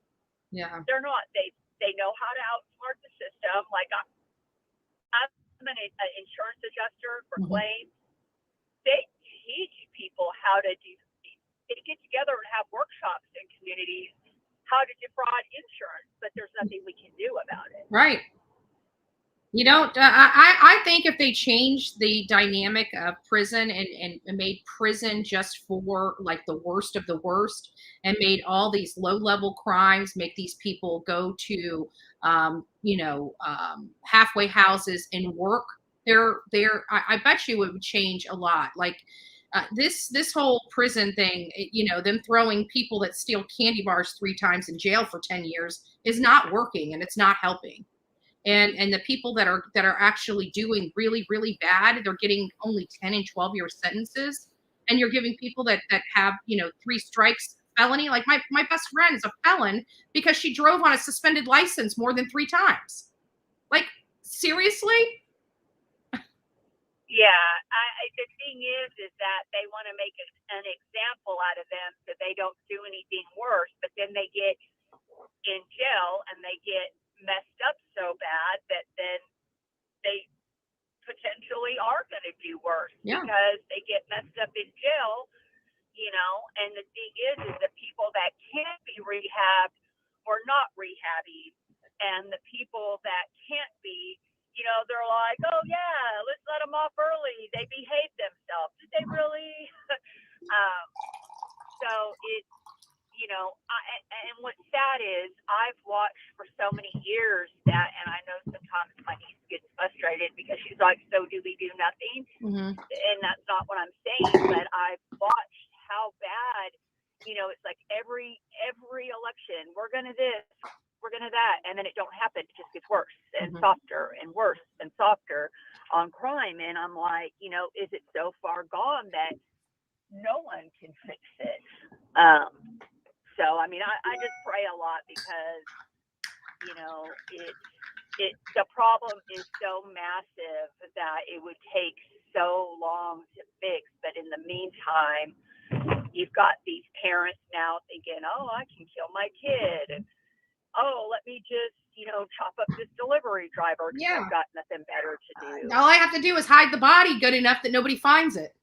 Yeah.
They're not. They know how to outsmart the system. Like, I'm an insurance adjuster for claims. They teach people how to do. They get together and have workshops in communities how to defraud insurance, but there's nothing we can do about it.
Right. I think if they changed the dynamic of prison and made prison just for like the worst of the worst, and made all these low-level crimes, make these people go to, halfway houses and work, I bet you it would change a lot. Like, this whole prison thing, them throwing people that steal candy bars 3 times in jail for 10 years is not working, and it's not helping. And the people that are actually doing really, really bad, they're getting only 10 and 12-year sentences. And you're giving people that have, 3 strikes felony. Like my best friend is a felon because she drove on a suspended license more than 3 times. Like, seriously?
Yeah, the thing is that they want to make an example out of them so they don't do anything worse. But then they get in jail and they get messed up so bad that then they potentially are going to do worse because they get messed up in jail, And the thing is the people that can't be rehabbed or not rehabbing, and the people that can't be, they're like, oh yeah, let's let them off early. They behaved themselves. Did they really? So it's, and what's sad is I've watched for so many years that, and I know sometimes my niece gets frustrated because she's like, so do we do nothing?
Mm-hmm.
And that's not what I'm saying, but I've watched how bad, it's like every election, we're going to this, we're going to that, and then it don't happen. It just gets worse and softer and worse and softer on crime. And I'm like, is it so far gone that no one can fix it? So, I mean, I just pray a lot because, the problem is so massive that it would take so long to fix. But in the meantime, you've got these parents now thinking, oh, I can kill my kid. And, oh, let me just, chop up this delivery driver because I've got nothing better to do.
All I have to do is hide the body good enough that nobody finds it.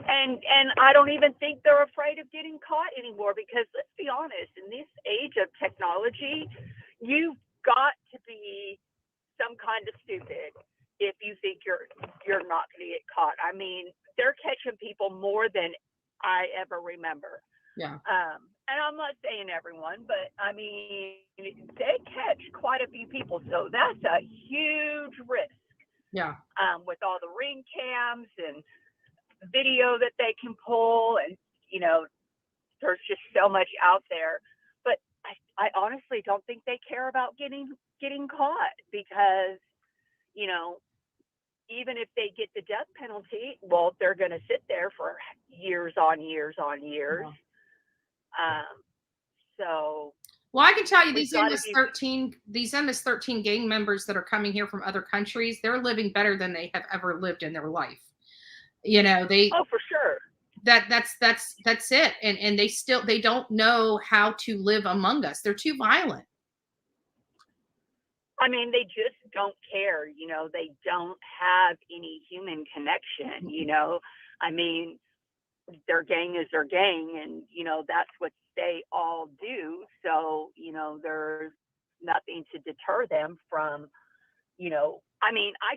And I don't even think they're afraid of getting caught anymore because let's be honest, in this age of technology, you've got to be some kind of stupid if you think you're not going to get caught. I mean, they're catching people more than I ever remember.
Yeah.
And I'm not saying everyone, but I mean, they catch quite a few people, so that's a huge risk.
Yeah.
With all the ring cams and video that they can pull, and there's just so much out there. But I honestly don't think they care about getting caught because even if they get the death penalty, well, they're going to sit there for years on years on years. So
well, I can tell you these MS-13 gang members that are coming here from other countries, they're living better than they have ever lived in their life. Oh,
for sure.
That's it. And they don't know how to live among us. They're too violent.
I mean, they just don't care, they don't have any human connection, I mean, their gang is their gang and, that's what they all do. So, there's nothing to deter them from, I mean, I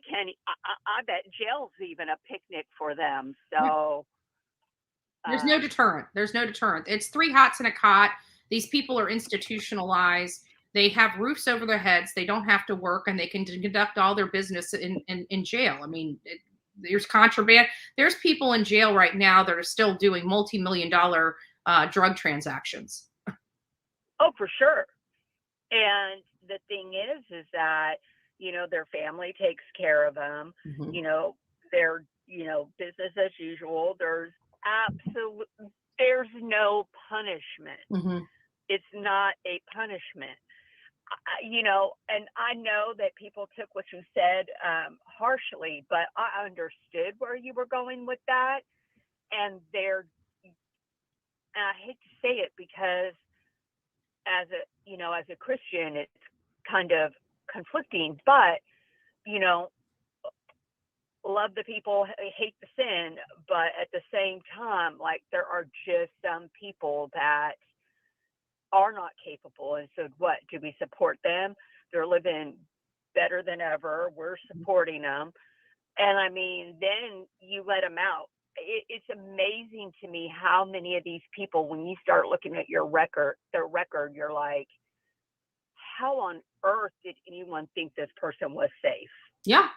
bet jail's even a picnic for them. So
there's no deterrent. It's 3 hots and a cot. These people are institutionalized. They have roofs over their heads. They don't have to work, and they can conduct all their business in jail. I mean, there's contraband. There's people in jail right now that are still doing multi-million-dollar drug transactions.
Oh, for sure. And the thing is that, their family takes care of them. They're, business as usual. There's no punishment. It's not a punishment. And I know that people took what you said harshly, but I understood where you were going with that. And I hate to say it because as a Christian, it's kind of conflicting, but, love the people, hate the sin. But at the same time, like there are just some people that are not capable. And so what, do we support them? They're living better than ever. We're supporting them. And I mean, then you let them out. It's amazing to me how many of these people, when you start looking at their record, you're like, how on earth did anyone think this person was safe?
Yeah.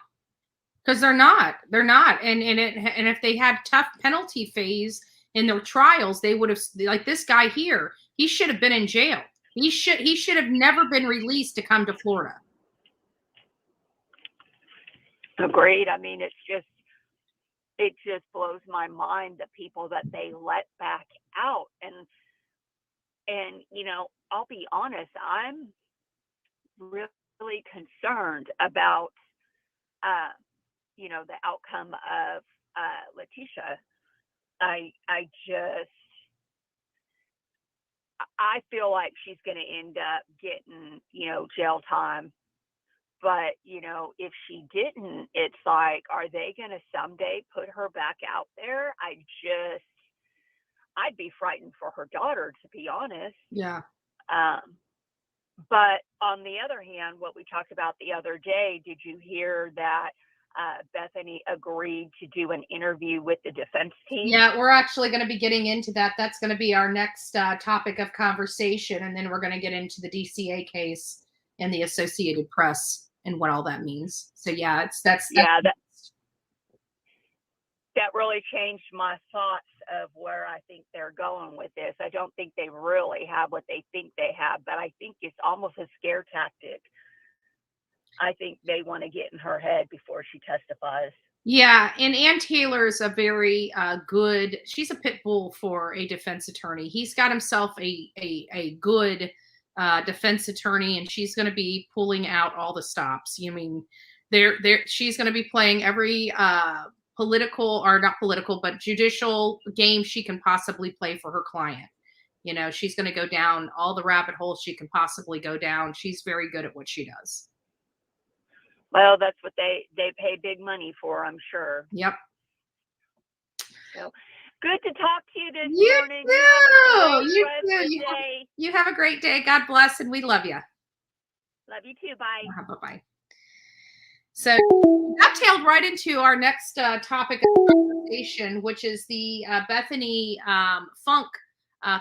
Because they're not. And if they had tough penalty phase in their trials, they would have, like this guy here, he should have been in jail. He should have never been released to come to Florida.
Agreed. I mean, it just blows my mind, the people that they let back out. And I'll be honest, I'm really concerned about the outcome of Letitia. I feel like she's going to end up getting, jail time. But, if she didn't, it's like, are they going to someday put her back out there? I'd be frightened for her daughter, to be honest.
Yeah.
But on the other hand, what we talked about the other day, did you hear that Bethany agreed to do an interview with the defense team?
Yeah, we're actually going to be getting into that. That's going to be our next topic of conversation. And then we're going to get into the DCA case and the Associated Press and what all that means. So yeah,
that really changed my thoughts of where I think they're going with this. I don't think they really have what they think they have, but I think it's almost a scare tactic. I think they want to get in her head before she testifies.
Yeah, and Ann Taylor is a very good, she's a pit bull for a defense attorney. He's got himself a good defense attorney, and she's going to be pulling out all the stops. She's going to be playing every political, or not political, but judicial game she can possibly play for her client. She's going to go down all the rabbit holes she can possibly go down. She's very good at what she does.
Well, that's what they pay big money for, I'm sure.
Yep.
So good to talk to you this morning.
You have a great day. God bless, and we love you.
Love you too. Bye.
Bye-bye. So that tailed right into our next topic of conversation, which is the Bethany Funk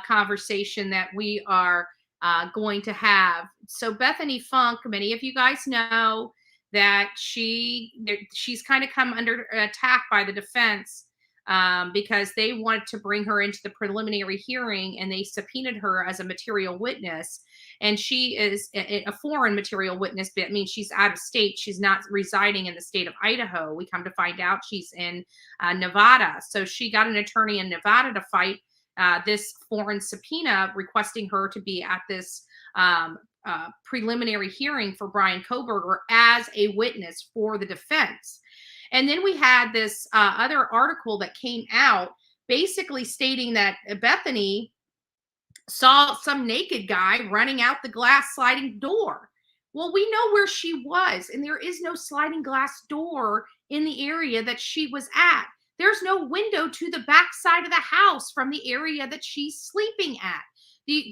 conversation that we are going to have. So Bethany Funk, many of you guys know that she's kind of come under attack by the defense because they wanted to bring her into the preliminary hearing, and they subpoenaed her as a material witness. And she is a foreign material witness. That means she's out of state. She's not residing in the state of Idaho. We come to find out she's in Nevada. So she got an attorney in Nevada to fight this foreign subpoena, requesting her to be at this preliminary hearing for Bryan Kohberger as a witness for the defense. And then we had this other article that came out basically stating that Bethany saw some naked guy running out the glass sliding door. Well, we know where she was, and there is no sliding glass door in the area that she was at. There's no window to the back side of the house from the area that she's sleeping at.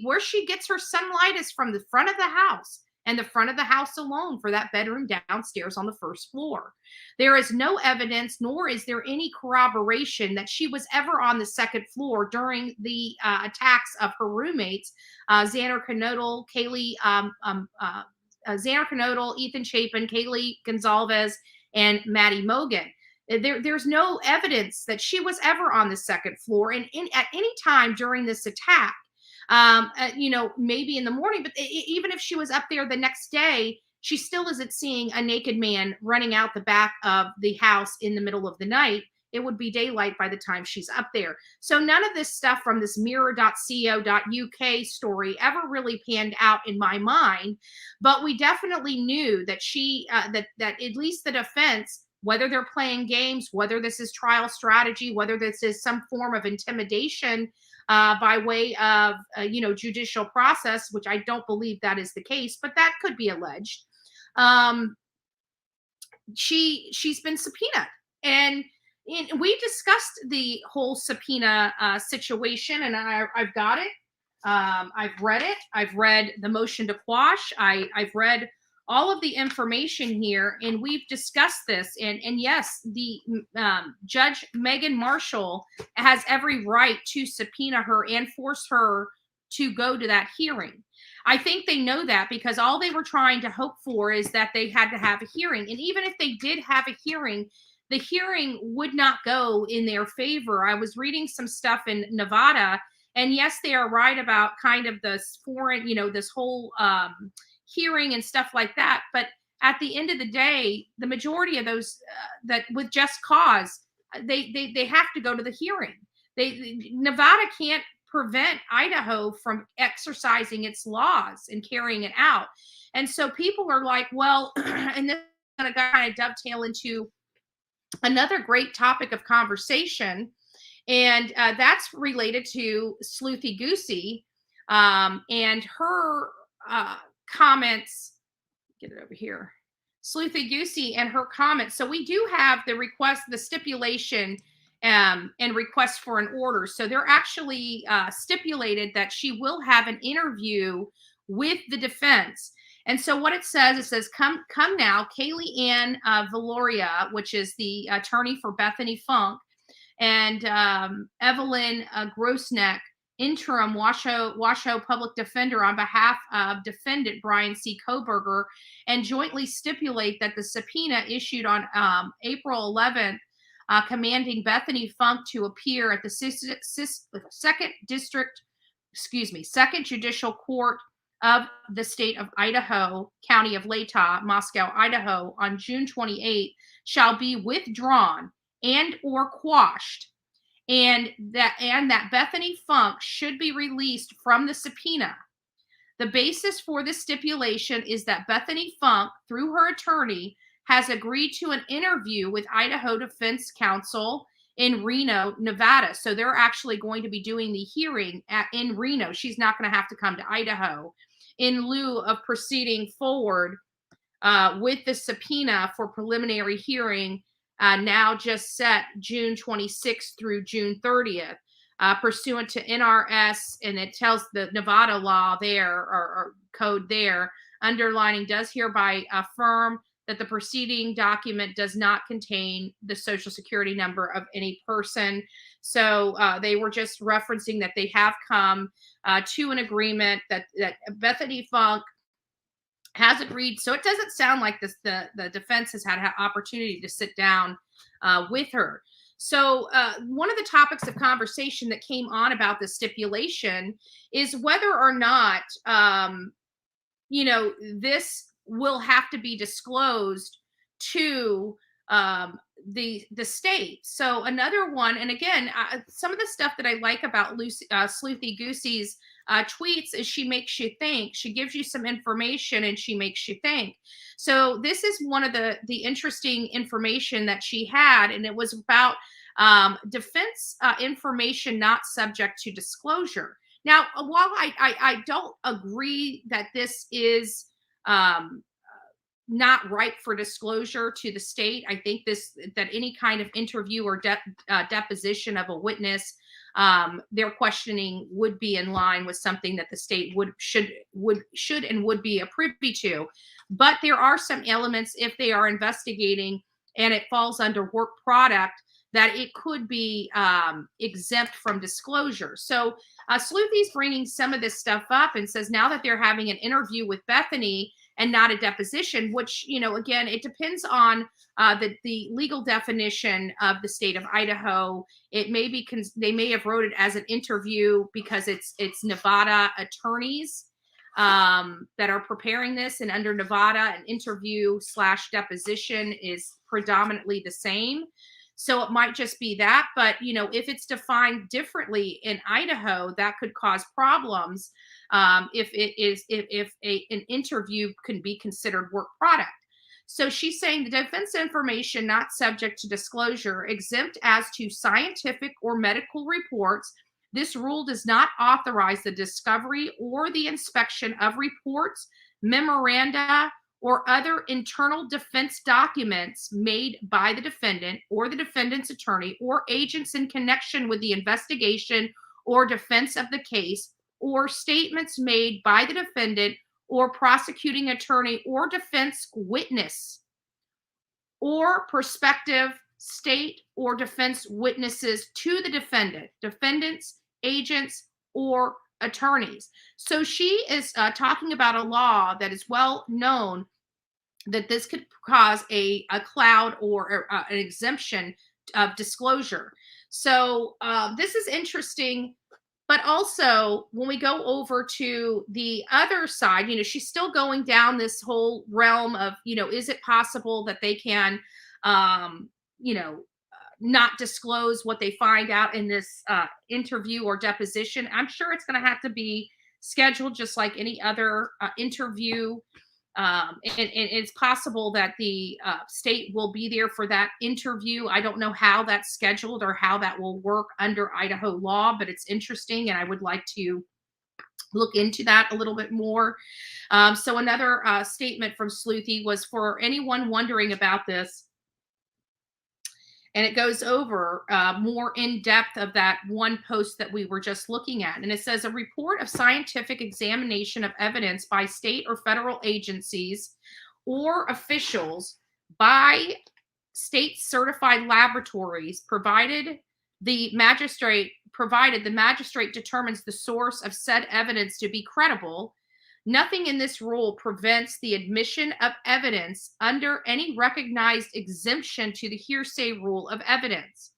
Where she gets her sunlight is from the front of the house, and the front of the house alone for that bedroom downstairs on the first floor. There is no evidence, nor is there any corroboration that she was ever on the second floor during the attacks of her roommates, Xander Canodal, Xander Canodal, Ethan Chapin, Kaylee Gonzalez, and Maddie Mogan. There's no evidence that she was ever on the second floor, and at any time during this attack, maybe in the morning, but even if she was up there the next day, she still isn't seeing a naked man running out the back of the house in the middle of the night. It would be daylight by the time she's up there. So none of this stuff from this mirror.co.uk story ever really panned out in my mind, but we definitely knew that that at least the defense, whether they're playing games, whether this is trial strategy, whether this is some form of intimidation, by way of, judicial process, which I don't believe that is the case, but that could be alleged. She's been subpoenaed, and we discussed the whole subpoena situation, and I've got it. I've read it. I've read the motion to quash. I've read all of the information here, and we've discussed this. And yes, the Judge Megan Marshall has every right to subpoena her and force her to go to that hearing. I think they know that, because all they were trying to hope for is that they had to have a hearing. And even if they did have a hearing, the hearing would not go in their favor. I was reading some stuff in Nevada, and yes, they are right about kind of this foreign, this whole hearing and stuff like that. But at the end of the day, the majority of those that with just cause, they have to go to the hearing. Nevada can't prevent Idaho from exercising its laws and carrying it out. And so people are like, well, and this is going to kind of dovetail into another great topic of conversation, and that's related to Sleuthy Goosey and her comments. Get it over here. Sleuthy Goosey and her comments. So we do have the request, the stipulation, and request for an order. So they're actually stipulated that she will have an interview with the defense. And so what it says, come now, Kaylee Ann Valoria, which is the attorney for Bethany Funk, and Evelyn Grossneck, interim Washoe public defender on behalf of defendant Bryan C. Kohberger, and jointly stipulate that the subpoena issued on April 11th commanding Bethany Funk to appear at the Second Judicial Court of the state of Idaho, County of Latah, Moscow, Idaho, on June 28 shall be withdrawn and or quashed, and that Bethany Funk should be released from the subpoena. The basis for this stipulation is that Bethany Funk, through her attorney, has agreed to an interview with Idaho Defense Counsel in Reno, Nevada. So they're actually going to be doing the hearing in Reno. She's not going to have to come to Idaho, in lieu of proceeding forward with the subpoena for preliminary hearing, now just set June 26th through June 30th, pursuant to NRS, and it tells the Nevada law there, or code there, underlining, does hereby affirm that the preceding document does not contain the social security number of any person. So they were just referencing that they have come to an agreement that Bethany Funk has agreed. So it doesn't sound like the defense has had an opportunity to sit down with her. So one of the topics of conversation that came on about the stipulation is whether or not, this will have to be disclosed to the state. So another one, and again, some of the stuff that I like about Sleuthy Goosey's tweets is she makes you think. She gives you some information and she makes you think. So this is one of the interesting information that she had, and it was about defense information not subject to disclosure. Now, while I don't agree that this is not ripe for disclosure to the state, I think that any kind of interview or deposition of a witness, their questioning would be in line with something that the state should and would be a privy to. But there are some elements, if they are investigating and it falls under work product, that it could be exempt from disclosure. So Sleuthy's bringing some of this stuff up and says now that they're having an interview with Bethany and not a deposition, which, again, it depends on the legal definition of the state of Idaho. It may be, they may have wrote it as an interview because it's Nevada attorneys that are preparing this, and under Nevada, an interview / deposition is predominantly the same. So it might just be that, but if it's defined differently in Idaho, that could cause problems if an interview can be considered work product. So she's saying the defense information not subject to disclosure, exempt as to scientific or medical reports. This rule does not authorize the discovery or the inspection of reports, memoranda, or other internal defense documents made by the defendant or the defendant's attorney or agents in connection with the investigation or defense of the case, or statements made by the defendant or prosecuting attorney or defense witness or prospective state or defense witnesses to the defendant, defendants, agents, or attorneys. So she is talking about a law that is well known that this could cause a cloud or an exemption of disclosure. So this is interesting. But also, when we go over to the other side, she's still going down this whole realm of, is it possible that they can, not disclose what they find out in this interview or deposition? I'm sure it's going to have to be scheduled just like any other interview And it's possible that the state will be there for that interview. I don't know how that's scheduled or how that will work under Idaho law, but it's interesting, and I would like to look into that a little bit more. So another statement from Sleuthy was, for anyone wondering about this, and it goes over more in depth of that one post that we were just looking at. And it says, a report of scientific examination of evidence by state or federal agencies or officials by state certified laboratories, provided the magistrate determines the source of said evidence to be credible. Nothing in this rule prevents the admission of evidence under any recognized exemption to the hearsay rule of evidence.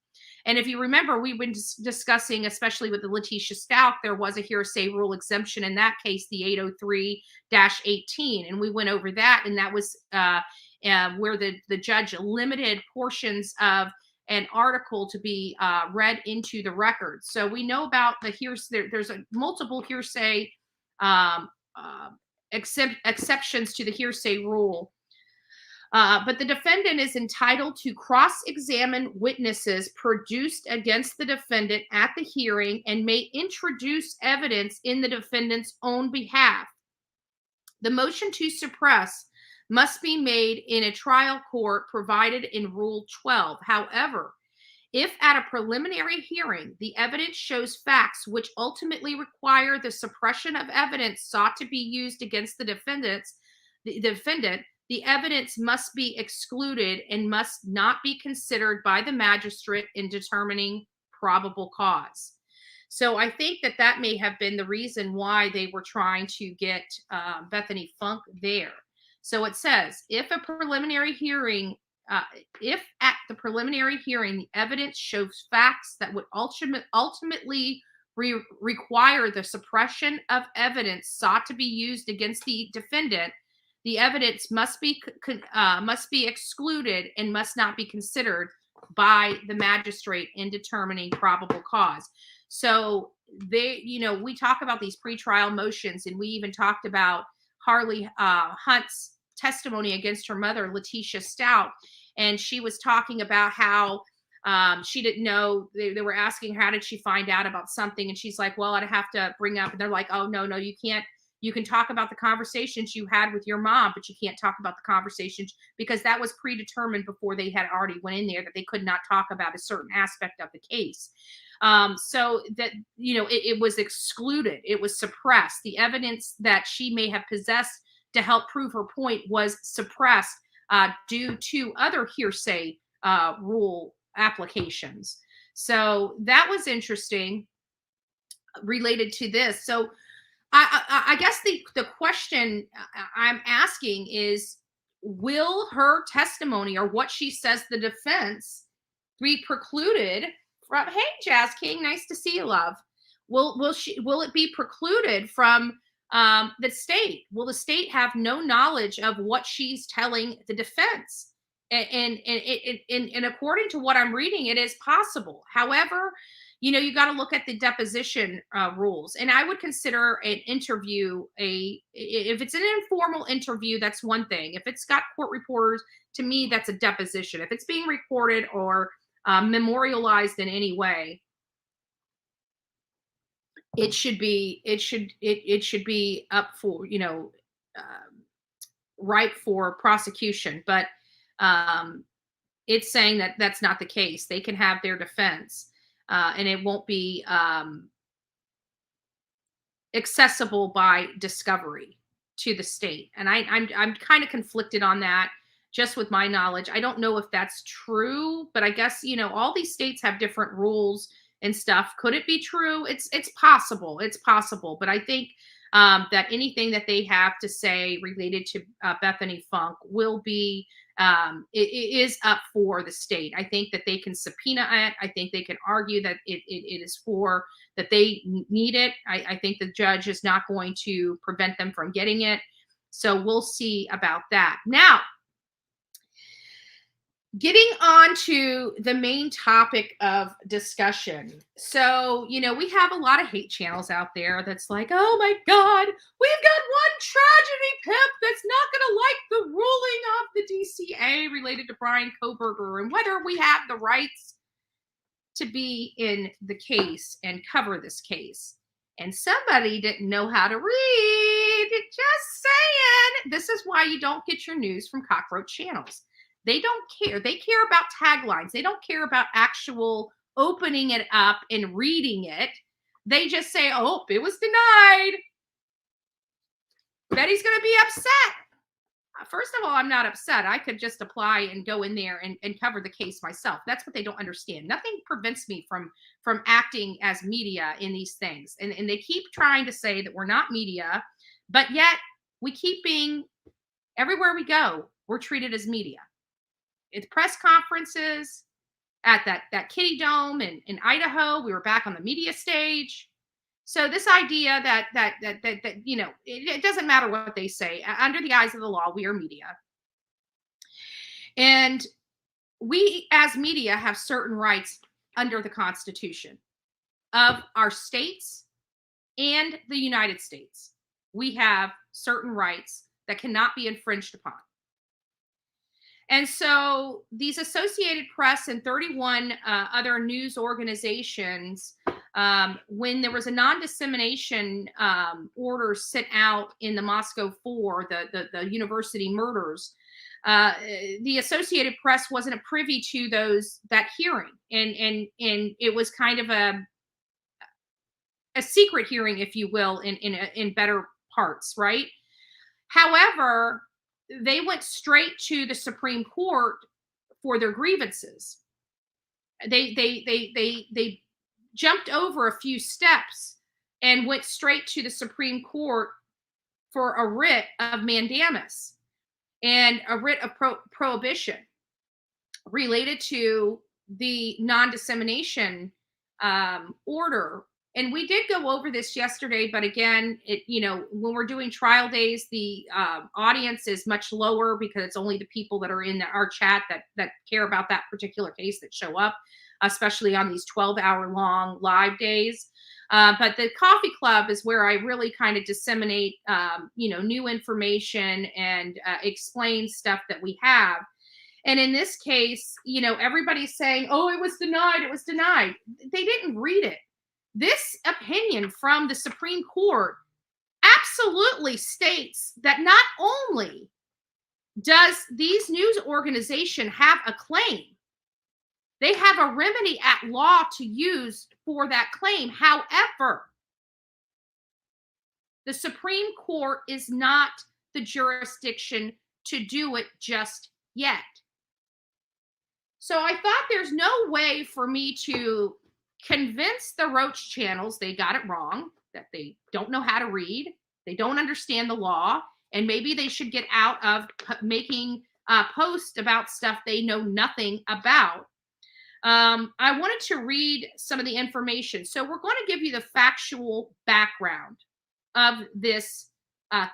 And if you remember, we've been discussing, especially with the Letitia Stout, there was a hearsay rule exemption in that case, the 803-18. And we went over that, and that was where the judge limited portions of an article to be read into the record. So we know about the hearsay. There's multiple hearsay exceptions to the hearsay rule. But the defendant is entitled to cross-examine witnesses produced against the defendant at the hearing and may introduce evidence in the defendant's own behalf. The motion to suppress must be made in a trial court provided in Rule 12. However, if at a preliminary hearing, the evidence shows facts which ultimately require the suppression of evidence sought to be used against the defendant, the evidence must be excluded and must not be considered by the magistrate in determining probable cause. So I think that may have been the reason why they were trying to get Bethany Funk there. So it says, if at the preliminary hearing, the evidence shows facts that would ultimately require the suppression of evidence sought to be used against the defendant, the evidence must be excluded and must not be considered by the magistrate in determining probable cause. So we talk about these pretrial motions, and we even talked about Harley Hunt's testimony against her mother, Letitia Stout, and she was talking about how she didn't know. They were asking, how did she find out about something? And she's like, well, I'd have to bring up. And they're like, oh, no, you can't. You can talk about the conversations you had with your mom, but you can't talk about the conversations, because that was predetermined before they had already went in there, that they could not talk about a certain aspect of the case. So that, it was excluded. It was suppressed. The evidence that she may have possessed to help prove her point was suppressed due to other hearsay rule applications. So that was interesting related to this. So I guess the question I'm asking is, will her testimony or what she says the defense be precluded from, hey, Jazz King, nice to see you, love. Will it be precluded from the state? Will the state have no knowledge of what she's telling the defense? And according to what I'm reading, it is possible. However, you got to look at the deposition rules. And I would consider an interview if it's an informal interview, that's one thing. If it's got court reporters, to me, that's a deposition. If it's being recorded or memorialized in any way, it should be up for, ripe for prosecution. But it's saying that that's not the case. They can have their defense. And it won't be accessible by discovery to the state. And I'm kind of conflicted on that, just with my knowledge. I don't know if that's true, but I guess, all these states have different rules and stuff. Could it be true? It's possible. It's possible. But I think that anything that they have to say related to Bethany Funk will be it is up for the state. I think that they can subpoena it. I think they can argue that it is for that they need it. I think the judge is not going to prevent them from getting it. So we'll see about that. Now, getting on to the main topic of discussion. So, we have a lot of hate channels out there that's like, oh my God, we've got one tragedy pimp that's not going to related to Bryan Kohberger and whether we have the rights to be in the case and cover this case. And somebody didn't know how to read. Just saying. This is why you don't get your news from cockroach channels. They don't care. They care about taglines. They don't care about actual opening it up and reading it. They just say, oh, it was denied. Betty's going to be upset. First of all, I'm not upset. I could just apply and go in there and cover the case myself. That's what they don't understand. Nothing prevents me from acting as media in these things. And they keep trying to say that we're not media, but yet we keep being, everywhere we go, we're treated as media. It's press conferences, at that Kitty Dome in Idaho. We were back on the media stage. So this idea that you know, it doesn't matter what they say. Under the eyes of the law, we are media. And we as media have certain rights under the Constitution of our states and the United States. We have certain rights that cannot be infringed upon. And so these Associated Press and 31 other news organizations, when there was a non-dissemination order sent out in the Moscow 4, the university murders, the Associated Press wasn't privy to that hearing, and it was kind of a secret hearing, if you will, in better parts, right? However, they went straight to the Supreme Court for their grievances. They jumped over a few steps and went straight to the Supreme Court for a writ of mandamus and a writ of prohibition related to the non-dissemination order. And we did go over this yesterday, but again, when we're doing trial days, the audience is much lower because it's only the people that are in our chat that care about that particular case that show up, especially on these 12-hour long live days. But the coffee club is where I really kind of disseminate, new information and explain stuff that we have. And in this case, everybody's saying, oh, it was denied. It was denied. They didn't read it. This opinion from the Supreme Court absolutely states that not only does these news organization have a claim, they have a remedy at law to use for that claim. However, the Supreme Court is not the jurisdiction to do it just yet. So I thought there's no way for me to convince the Roach channels they got it wrong, that they don't know how to read, they don't understand the law, and maybe they should get out of making posts about stuff they know nothing about. I wanted to read some of the information. So we're going to give you the factual background of this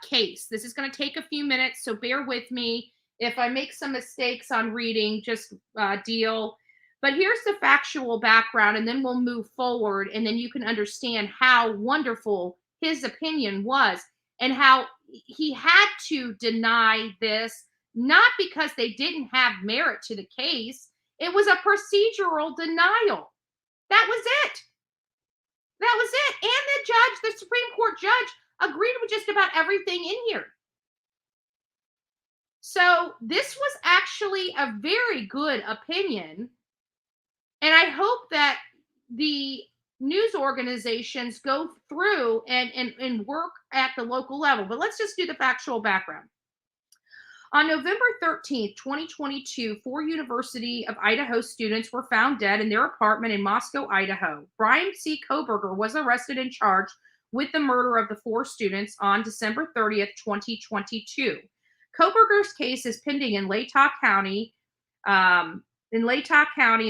case. This is going to take a few minutes, so bear with me. If I make some mistakes on reading, just deal. But here's the factual background, and then we'll move forward, and then you can understand how wonderful his opinion was and how he had to deny this, not because they didn't have merit to the case. It was a procedural denial. That was it. That was it. And the Supreme Court judge, agreed with just about everything in here. So this was actually a very good opinion. And I hope that the news organizations go through and work at the local level. But let's just do the factual background. On November 13th, 2022, 4 University of Idaho students were found dead in their apartment in Moscow, Idaho. Bryan C. Kohberger was arrested and charged with the murder of the 4 students on December 30th, 2022. Kohberger's case is pending in Latah County, in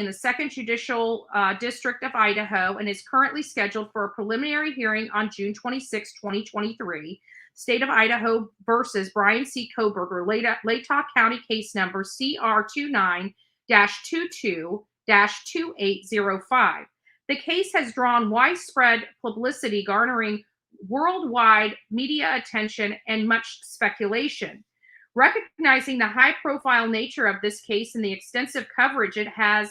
the 2nd Judicial District of Idaho, and is currently scheduled for a preliminary hearing on June 26, 2023. State of Idaho versus Bryan C. Kohberger, Latah County case number CR29-22-2805. The case has drawn widespread publicity, garnering worldwide media attention and much speculation. Recognizing the high-profile nature of this case and the extensive coverage it has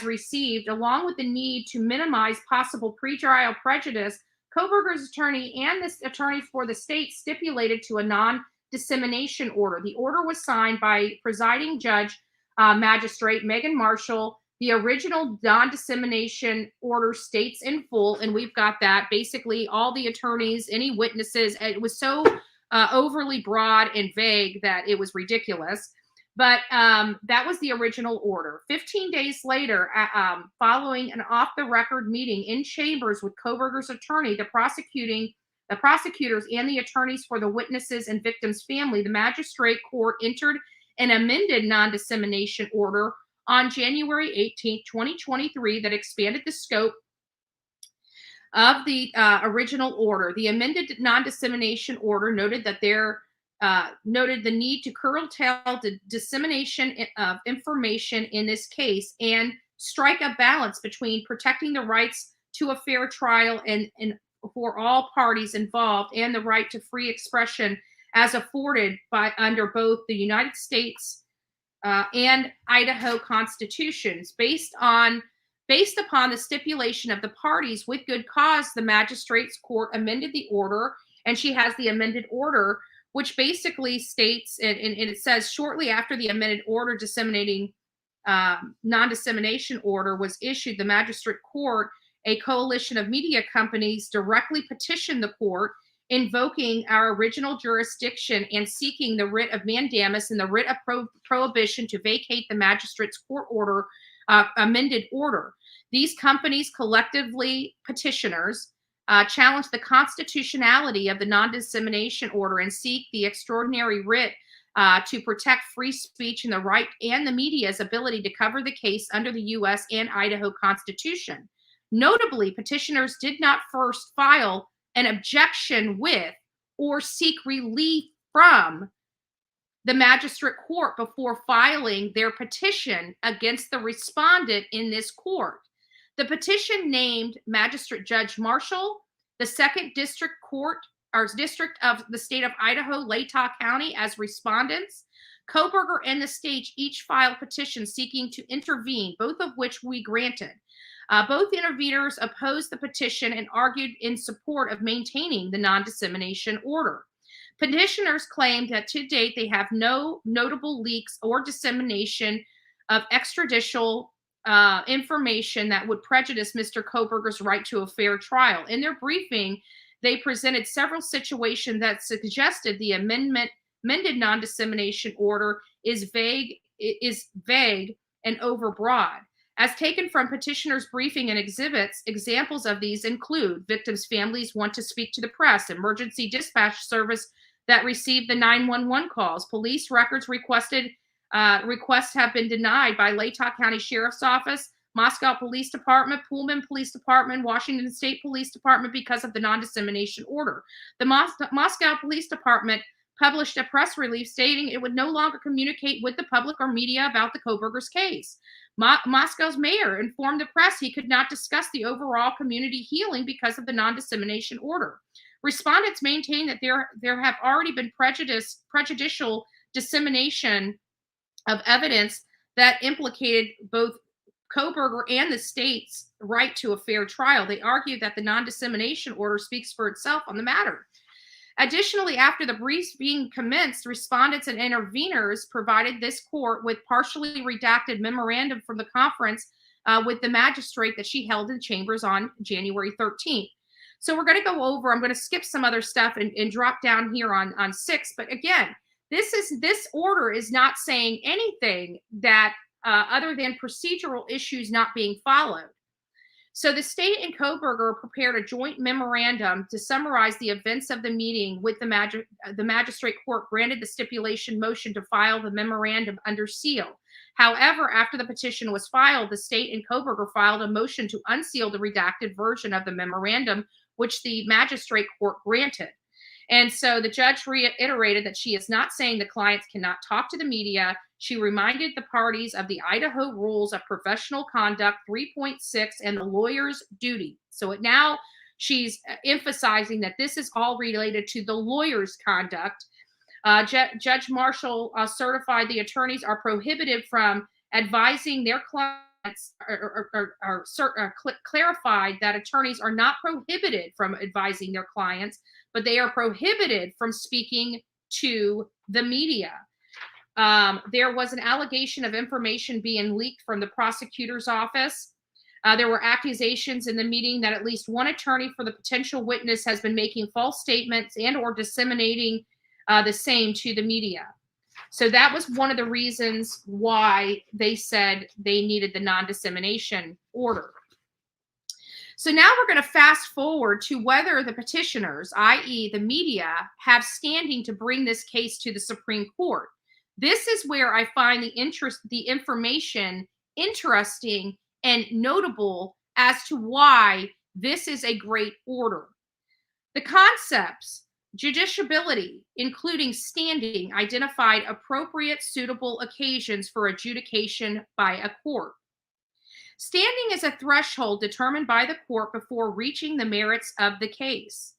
received, along with the need to minimize possible pretrial prejudice, Kohberger's attorney and the attorney for the state stipulated to a non-dissemination order. The order was signed by presiding judge, magistrate Megan Marshall. The original non-dissemination order states in full, and we've got that, basically all the attorneys, any witnesses. It was so overly broad and vague that it was ridiculous. But that was the original order. 15 days later, following an off-the-record meeting in chambers with Kohberger's attorney, the prosecutors, and the attorneys for the witnesses and victims' family, the magistrate court entered an amended non-dissemination order on January 18, 2023, that expanded the scope of the original order. The amended non-dissemination order noted that noted the need to curtail the dissemination of information in this case and strike a balance between protecting the rights to a fair trial and for all parties involved, and the right to free expression as afforded by under both the United States and Idaho constitutions. Based upon the stipulation of the parties with good cause, the magistrate's court amended the order, and she has the amended order, which basically states, and it says, shortly after the amended order disseminating non-dissemination order was issued, the magistrate court, a coalition of media companies, directly petitioned the court, invoking our original jurisdiction and seeking the writ of mandamus and the writ of prohibition to vacate the magistrate's court order, amended order. These companies, collectively petitioners, challenge the constitutionality of the non-dissemination order and seek the extraordinary writ to protect free speech and the right and the media's ability to cover the case under the U.S. and Idaho Constitution. Notably, petitioners did not first file an objection with or seek relief from the magistrate court before filing their petition against the respondent in this court. The petition named Magistrate Judge Marshall, the Second District Court, or District of the State of Idaho, Latah County, as respondents. Kohberger and the state each filed petitions seeking to intervene, both of which we granted. Both interveners opposed the petition and argued in support of maintaining the non-dissemination order. Petitioners claimed that to date they have no notable leaks or dissemination of extrajudicial information that would prejudice Mr. Kohberger's right to a fair trial. In their briefing, they presented several situations that suggested the amended non-dissemination order is vague and overbroad. As taken from petitioners' briefing and exhibits, examples of these include victims' families want to speak to the press, emergency dispatch service that received the 911 calls, police records requests have been denied by Latah County Sheriff's Office, Moscow Police Department, Pullman Police Department, Washington State Police Department because of the non-dissemination order. The Moscow Police Department published a press release stating it would no longer communicate with the public or media about the Kohberger's case. Moscow's mayor informed the press he could not discuss the overall community healing because of the non-dissemination order. Respondents maintain that there have already been prejudicial dissemination of evidence that implicated both Kohberger and the state's right to a fair trial. They argue that the non-dissemination order speaks for itself on the matter. Additionally, after the briefs being commenced, respondents and interveners provided this court with partially redacted memorandum from the conference with the magistrate that she held in chambers on January 13th. So we're going to go over, I'm going to skip some other stuff and drop down here on 6. But again, this order is not saying anything that other than procedural issues not being followed. So the state and Kohberger prepared a joint memorandum to summarize the events of the meeting with the magistrate court granted the stipulation motion to file the memorandum under seal. However, after the petition was filed, the state and Kohberger filed a motion to unseal the redacted version of the memorandum, which the magistrate court granted. And so the judge reiterated that she is not saying the clients cannot talk to the media. She reminded the parties of the Idaho Rules of Professional Conduct 3.6 and the lawyer's duty. So now she's emphasizing that this is all related to the lawyer's conduct. Judge Marshall certified the attorneys are prohibited from advising their clients, clarified that attorneys are not prohibited from advising their clients, but they are prohibited from speaking to the media. There was an allegation of information being leaked from the prosecutor's office. There were accusations in the meeting that at least one attorney for the potential witness has been making false statements and or disseminating the same to the media. So that was one of the reasons why they said they needed the non-dissemination order. So now we're going to fast forward to whether the petitioners, i.e. the media, have standing to bring this case to the Supreme Court. This is where I find the information interesting and notable as to why this is a great order. The concepts, judiciability, including standing, identified appropriate, suitable occasions for adjudication by a court. Standing is a threshold determined by the court before reaching the merits of the case.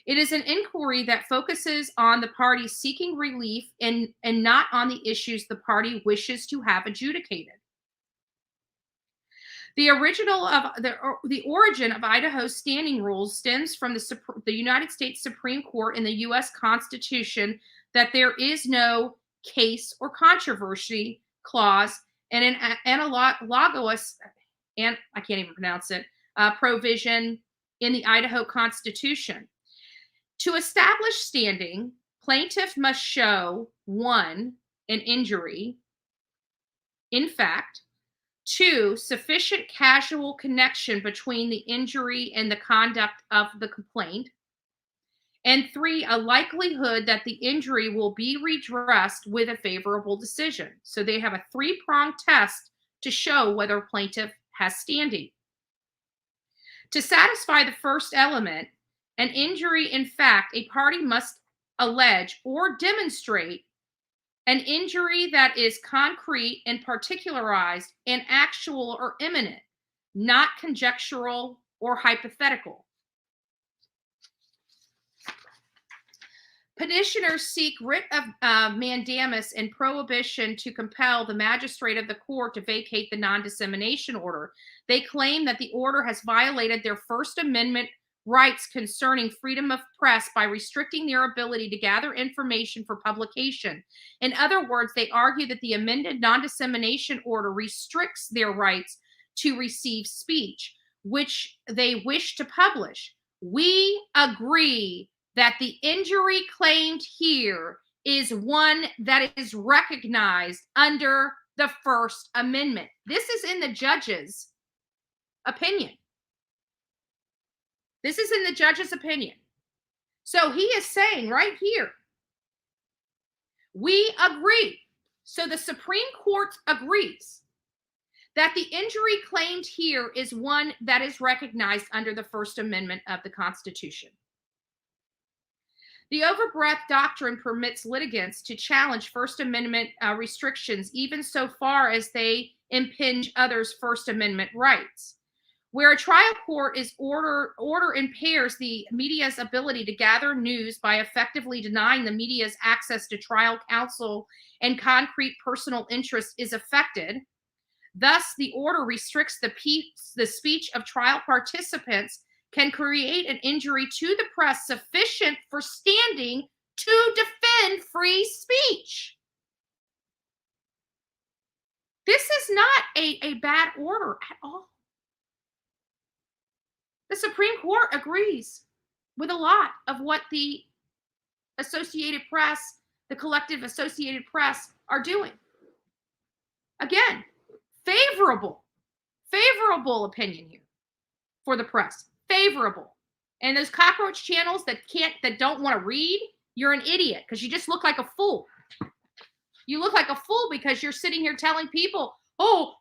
It is an inquiry that focuses on the party seeking relief and not on the issues the party wishes to have adjudicated. The origin of Idaho's standing rules stems from the United States Supreme Court in the U.S. Constitution that there is no case or controversy clause and an analogous, and I can't even pronounce it, provision in the Idaho Constitution. To establish standing, plaintiff must show 1, an injury, in fact, 2, sufficient causal connection between the injury and the conduct of the complaint, and 3, a likelihood that the injury will be redressed with a favorable decision. So they have a 3-pronged test to show whether a plaintiff has standing. To satisfy the first element, an injury in fact, a party must allege or demonstrate an injury that is concrete and particularized and actual or imminent, not conjectural or hypothetical. Petitioners seek writ of mandamus and prohibition to compel the magistrate of the court to vacate the non-dissemination order. They claim that the order has violated their First Amendment rights concerning freedom of press by restricting their ability to gather information for publication. In other words, they argue that the amended non-dissemination order restricts their rights to receive speech, which they wish to publish. We agree that the injury claimed here is one that is recognized under the First Amendment. This is in the judge's opinion. This is in the judge's opinion. So he is saying right here, we agree. So the Supreme Court agrees that the injury claimed here is one that is recognized under the First Amendment of the Constitution. The overbreadth doctrine permits litigants to challenge First Amendment restrictions even so far as they impinge others' First Amendment rights. Where a trial court is order impairs the media's ability to gather news by effectively denying the media's access to trial counsel and concrete personal interest is affected. Thus, the order restricts the speech of trial participants can create an injury to the press sufficient for standing to defend free speech. This is not a bad order at all. The Supreme Court agrees with a lot of what the Associated Press, the collective Associated Press, are doing. Again, favorable opinion here for the press. Favorable. And those cockroach channels that don't want to read, you're an idiot because you just look like a fool. You look like a fool because you're sitting here telling people, oh,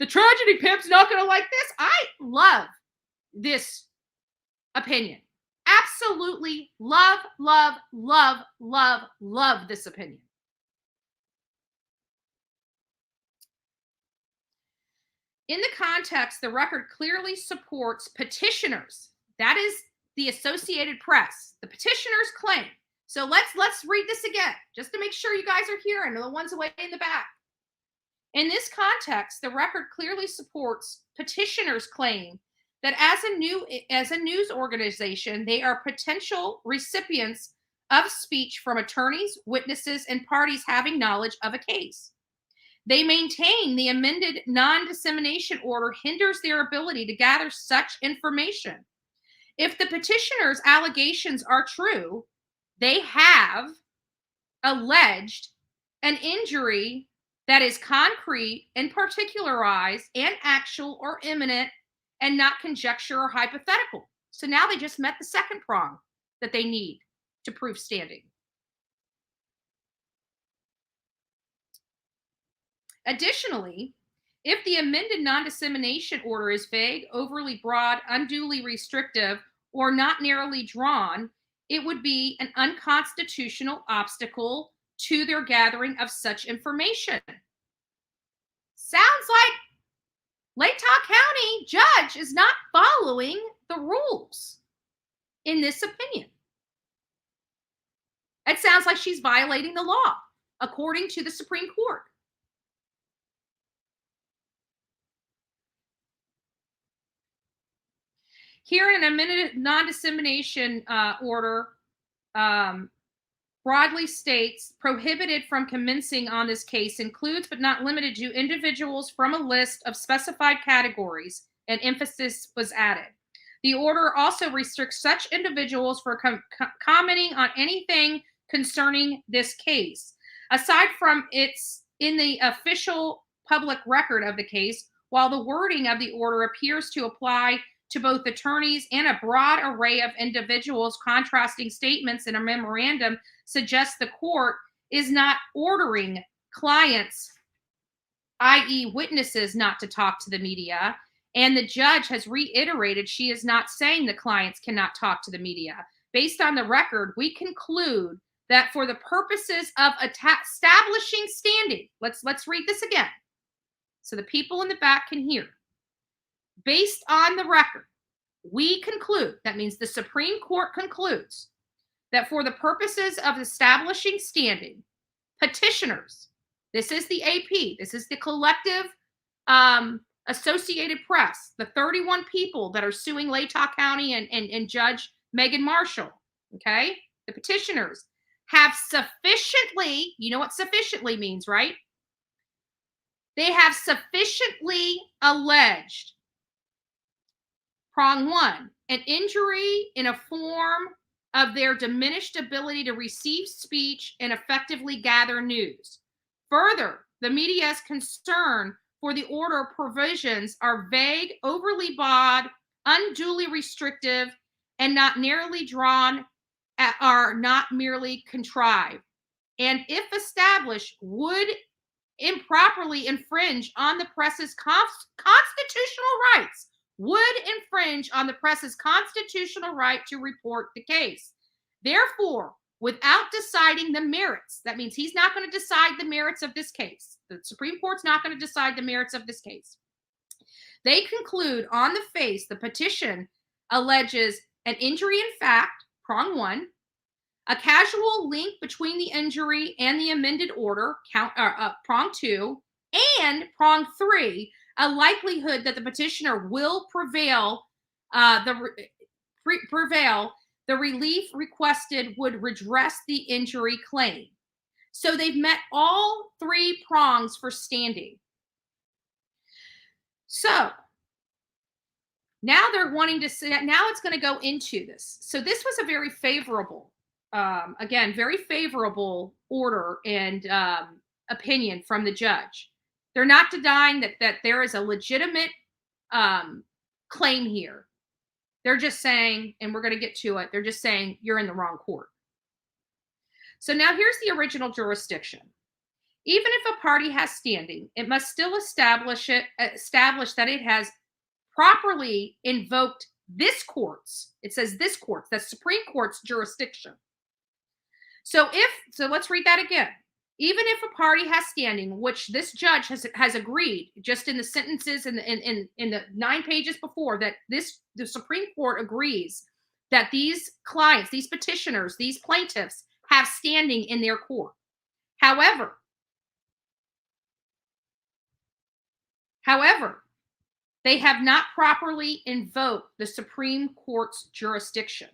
the tragedy pimp's not going to like this. I love this opinion. Absolutely love this opinion. In the context, the record clearly supports petitioners. That is the Associated Press. The petitioners claim So let's read this again, just to make sure you guys are hearing, the ones away in the back. In this context, the record clearly supports petitioners' claim that as a news organization, they are potential recipients of speech from attorneys, witnesses, and parties having knowledge of a case. They maintain the amended non-dissemination order hinders their ability to gather such information. If the petitioner's allegations are true, they have alleged an injury that is concrete and particularized and actual or imminent and not conjecture or hypothetical. So now they just met the second prong that they need to prove standing. Additionally, if the amended non-dissemination order is vague, overly broad, unduly restrictive, or not narrowly drawn, it would be an unconstitutional obstacle to their gathering of such information. Sounds like Latah County judge is not following the rules in this opinion. It sounds like she's violating the law, according to the Supreme Court. Here in an amended non-dissemination order, broadly states, prohibited from commencing on this case includes but not limited to individuals from a list of specified categories, and emphasis was added. The order also restricts such individuals for commenting on anything concerning this case. Aside from its in the official public record of the case, while the wording of the order appears to apply to both attorneys and a broad array of individuals, contrasting statements in a memorandum suggests the court is not ordering clients, i.e. witnesses, not to talk to the media. And the judge has reiterated she is not saying the clients cannot talk to the media. Based on the record, we conclude that for the purposes of establishing standing, let's read this again so the people in the back can hear. Based on the record, we conclude, that means the Supreme Court concludes, that for the purposes of establishing standing, petitioners, this is the AP, this is the collective Associated Press, the 31 people that are suing Latah County and Judge Megan Marshall, okay? The petitioners have sufficiently, you know what sufficiently means, right? They have sufficiently alleged, prong one, an injury in a form of their diminished ability to receive speech and effectively gather news. Further, the media's concern for the order provisions are vague, overly broad, unduly restrictive, and not narrowly drawn, are not merely contrived, and if established, would improperly infringe on the press's constitutional rights, right to report the case. Therefore, without deciding the merits, that means he's not going to decide the merits of this case. The Supreme Court's not going to decide the merits of this case. They conclude on the face, the petition alleges an injury in fact, prong one, a casual link between the injury and the amended order, prong two, and prong three, a likelihood that the petitioner will prevail. The relief requested would redress the injury claim. So they've met all three prongs for standing. So now they're wanting to say, now it's going to go into this. So this was a very favorable, again, very favorable order and opinion from the judge. They're not denying that there is a legitimate claim here. They're just saying, and we're going to get to it, they're just saying you're in the wrong court. So now here's the original jurisdiction. Even if a party has standing, it must still establish that it has properly invoked this court's, it says this court's, the Supreme Court's jurisdiction. So let's read that again. Even if a party has standing, which this judge has agreed, just in the sentences in the 9 pages before, that the Supreme Court agrees that these clients, these petitioners, these plaintiffs have standing in their court. However, they have not properly invoked the Supreme Court's jurisdiction.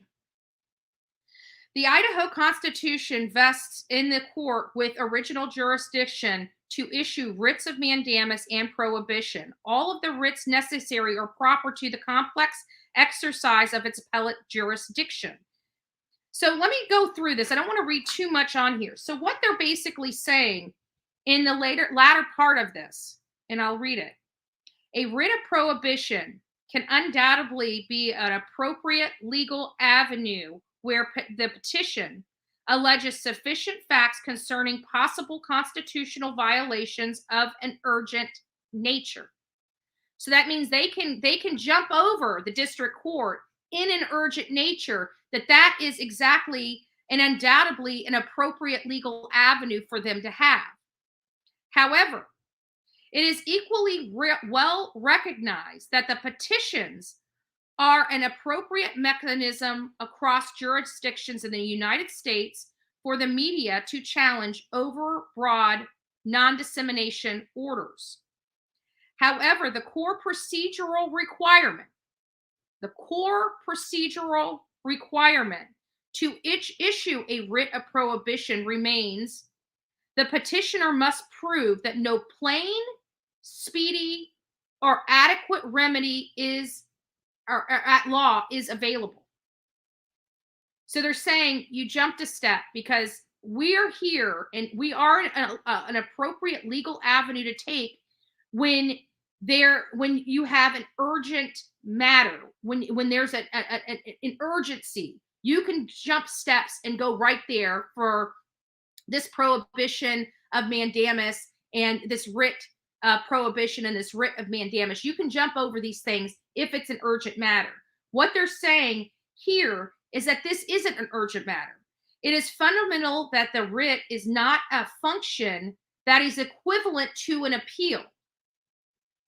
The Idaho Constitution vests in the court with original jurisdiction to issue writs of mandamus and prohibition. All of the writs necessary are proper to the complex exercise of its appellate jurisdiction. So let me go through this. I don't want to read too much on here. So what they're basically saying in the latter part of this, and I'll read it. A writ of prohibition can undoubtedly be an appropriate legal avenue where the petition alleges sufficient facts concerning possible constitutional violations of an urgent nature. So that means they can jump over the district court in an urgent nature, that is exactly and undoubtedly an appropriate legal avenue for them to have. However, it is equally well recognized that the petitions are an appropriate mechanism across jurisdictions in the United States for the media to challenge overbroad non-dissemination orders. However, the core procedural requirement to issue a writ of prohibition remains: the petitioner must prove that no plain, speedy, or adequate remedy at law is available. So they're saying you jumped a step because we're here and we are an appropriate legal avenue to take when you have an urgent matter, when there's an urgency. You can jump steps and go right there for this prohibition of mandamus and this writ prohibition and this writ of mandamus. You can jump over these things if it's an urgent matter. What they're saying here is that this isn't an urgent matter. It is fundamental that the writ is not a function that is equivalent to an appeal.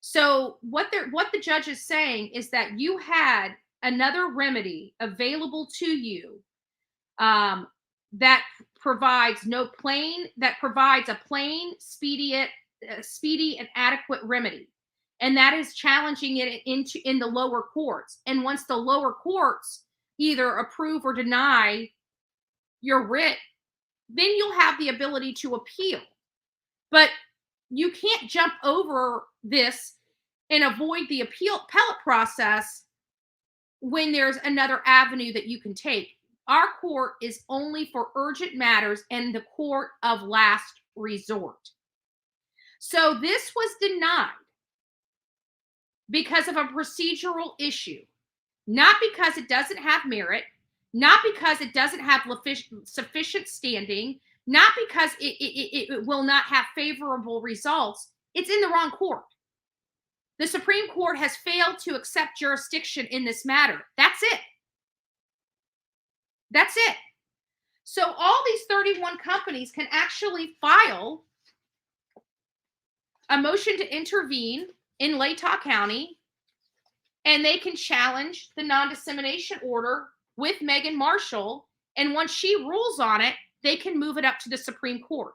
So what the judge is saying is that you had another remedy available to you that provides a plain, speedy and adequate remedy, and that is challenging it in the lower courts. And once the lower courts either approve or deny your writ, then you'll have the ability to appeal. But you can't jump over this and avoid the appellate process when there's another avenue that you can take. Our court is only for urgent matters and the court of last resort. So this was denied because of a procedural issue, not because it doesn't have merit, not because it doesn't have sufficient standing, not because it will not have favorable results. It's in the wrong court. The Supreme Court has failed to accept jurisdiction in this matter. That's it. That's it. So all these 31 companies can actually file a motion to intervene in Latah County, and they can challenge the non-dissemination order with Megan Marshall. And once she rules on it, they can move it up to the Supreme Court.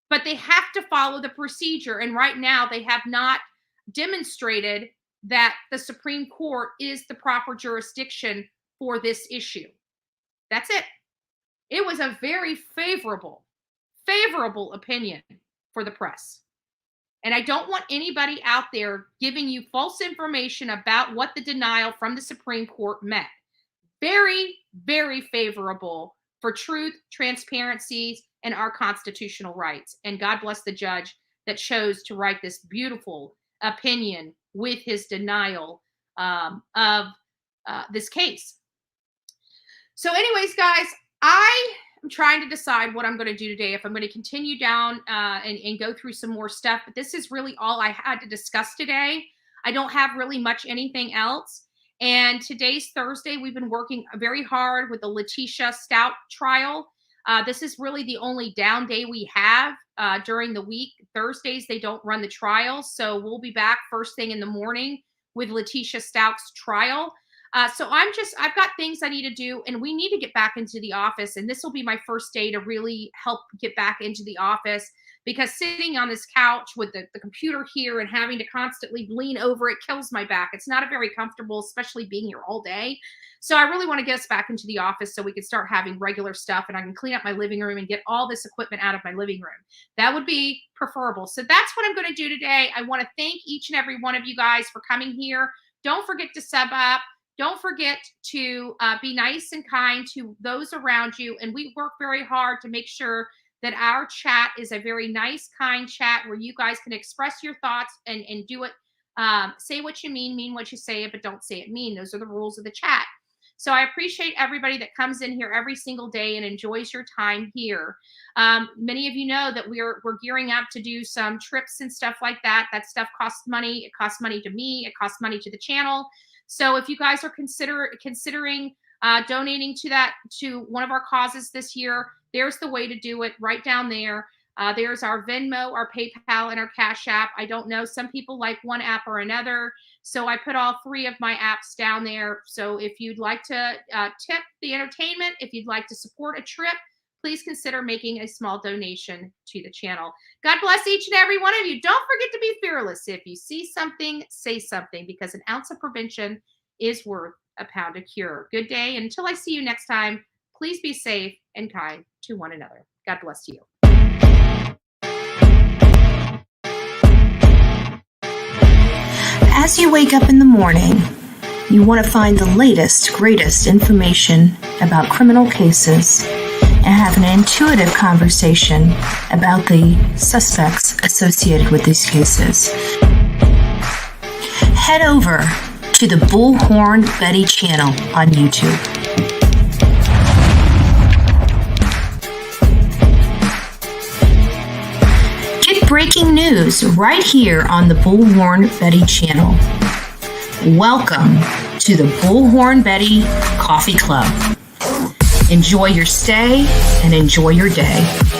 But they have to follow the procedure. And right now, they have not demonstrated that the Supreme Court is the proper jurisdiction for this issue. That's it. It was a very favorable opinion for the press. And I don't want anybody out there giving you false information about what the denial from the Supreme Court meant. Very, very favorable for truth, transparency, and our constitutional rights. And God bless the judge that chose to write this beautiful opinion with his denial of this case. So anyways, guys, I am trying to decide what I'm going to do today, if I'm going to continue down and go through some more stuff. But this is really all I had to discuss today. I don't have really much anything else. And today's Thursday. We've been working very hard with the Letitia Stout trial. This is really the only down day we have during the week. Thursdays, they don't run the trial. So we'll be back first thing in the morning with Letitia Stout's trial. So I've got things I need to do, and we need to get back into the office. And this will be my first day to really help get back into the office, because sitting on this couch with the computer here and having to constantly lean over it kills my back. It's not a very comfortable, especially being here all day. So I really want to get us back into the office so we can start having regular stuff, and I can clean up my living room and get all this equipment out of my living room. That would be preferable. So that's what I'm going to do today. I want to thank each and every one of you guys for coming here. Don't forget to sub up. Don't forget to be nice and kind to those around you. And we work very hard to make sure that our chat is a very nice, kind chat where you guys can express your thoughts and do it. Say what you mean what you say, but don't say it mean. Those are the rules of the chat. So I appreciate everybody that comes in here every single day and enjoys your time here. Many of you know that we're gearing up to do some trips and stuff like that. That stuff costs money. It costs money to me. It costs money to the channel. So if you guys are considering donating to one of our causes this year, there's the way to do it right down there. There's our Venmo, our PayPal, and our Cash App. I don't know. Some people like one app or another. So I put all three of my apps down there. So if you'd like to tip the entertainment, if you'd like to support a trip, please consider making a small donation to the channel. God bless each and every one of you. Don't forget to be fearless. If you see something, say something, because an ounce of prevention is worth a pound of cure. Good day. Until I see you next time, please be safe and kind to one another. God bless you.
As you wake up in the morning, you want to find the latest, greatest information about criminal cases and have an intuitive conversation about the suspects associated with these cases. Head over to the Bullhorn Betty channel on YouTube. Get breaking news right here on the Bullhorn Betty channel. Welcome to the Bullhorn Betty Coffee Club. Enjoy your stay and enjoy your day.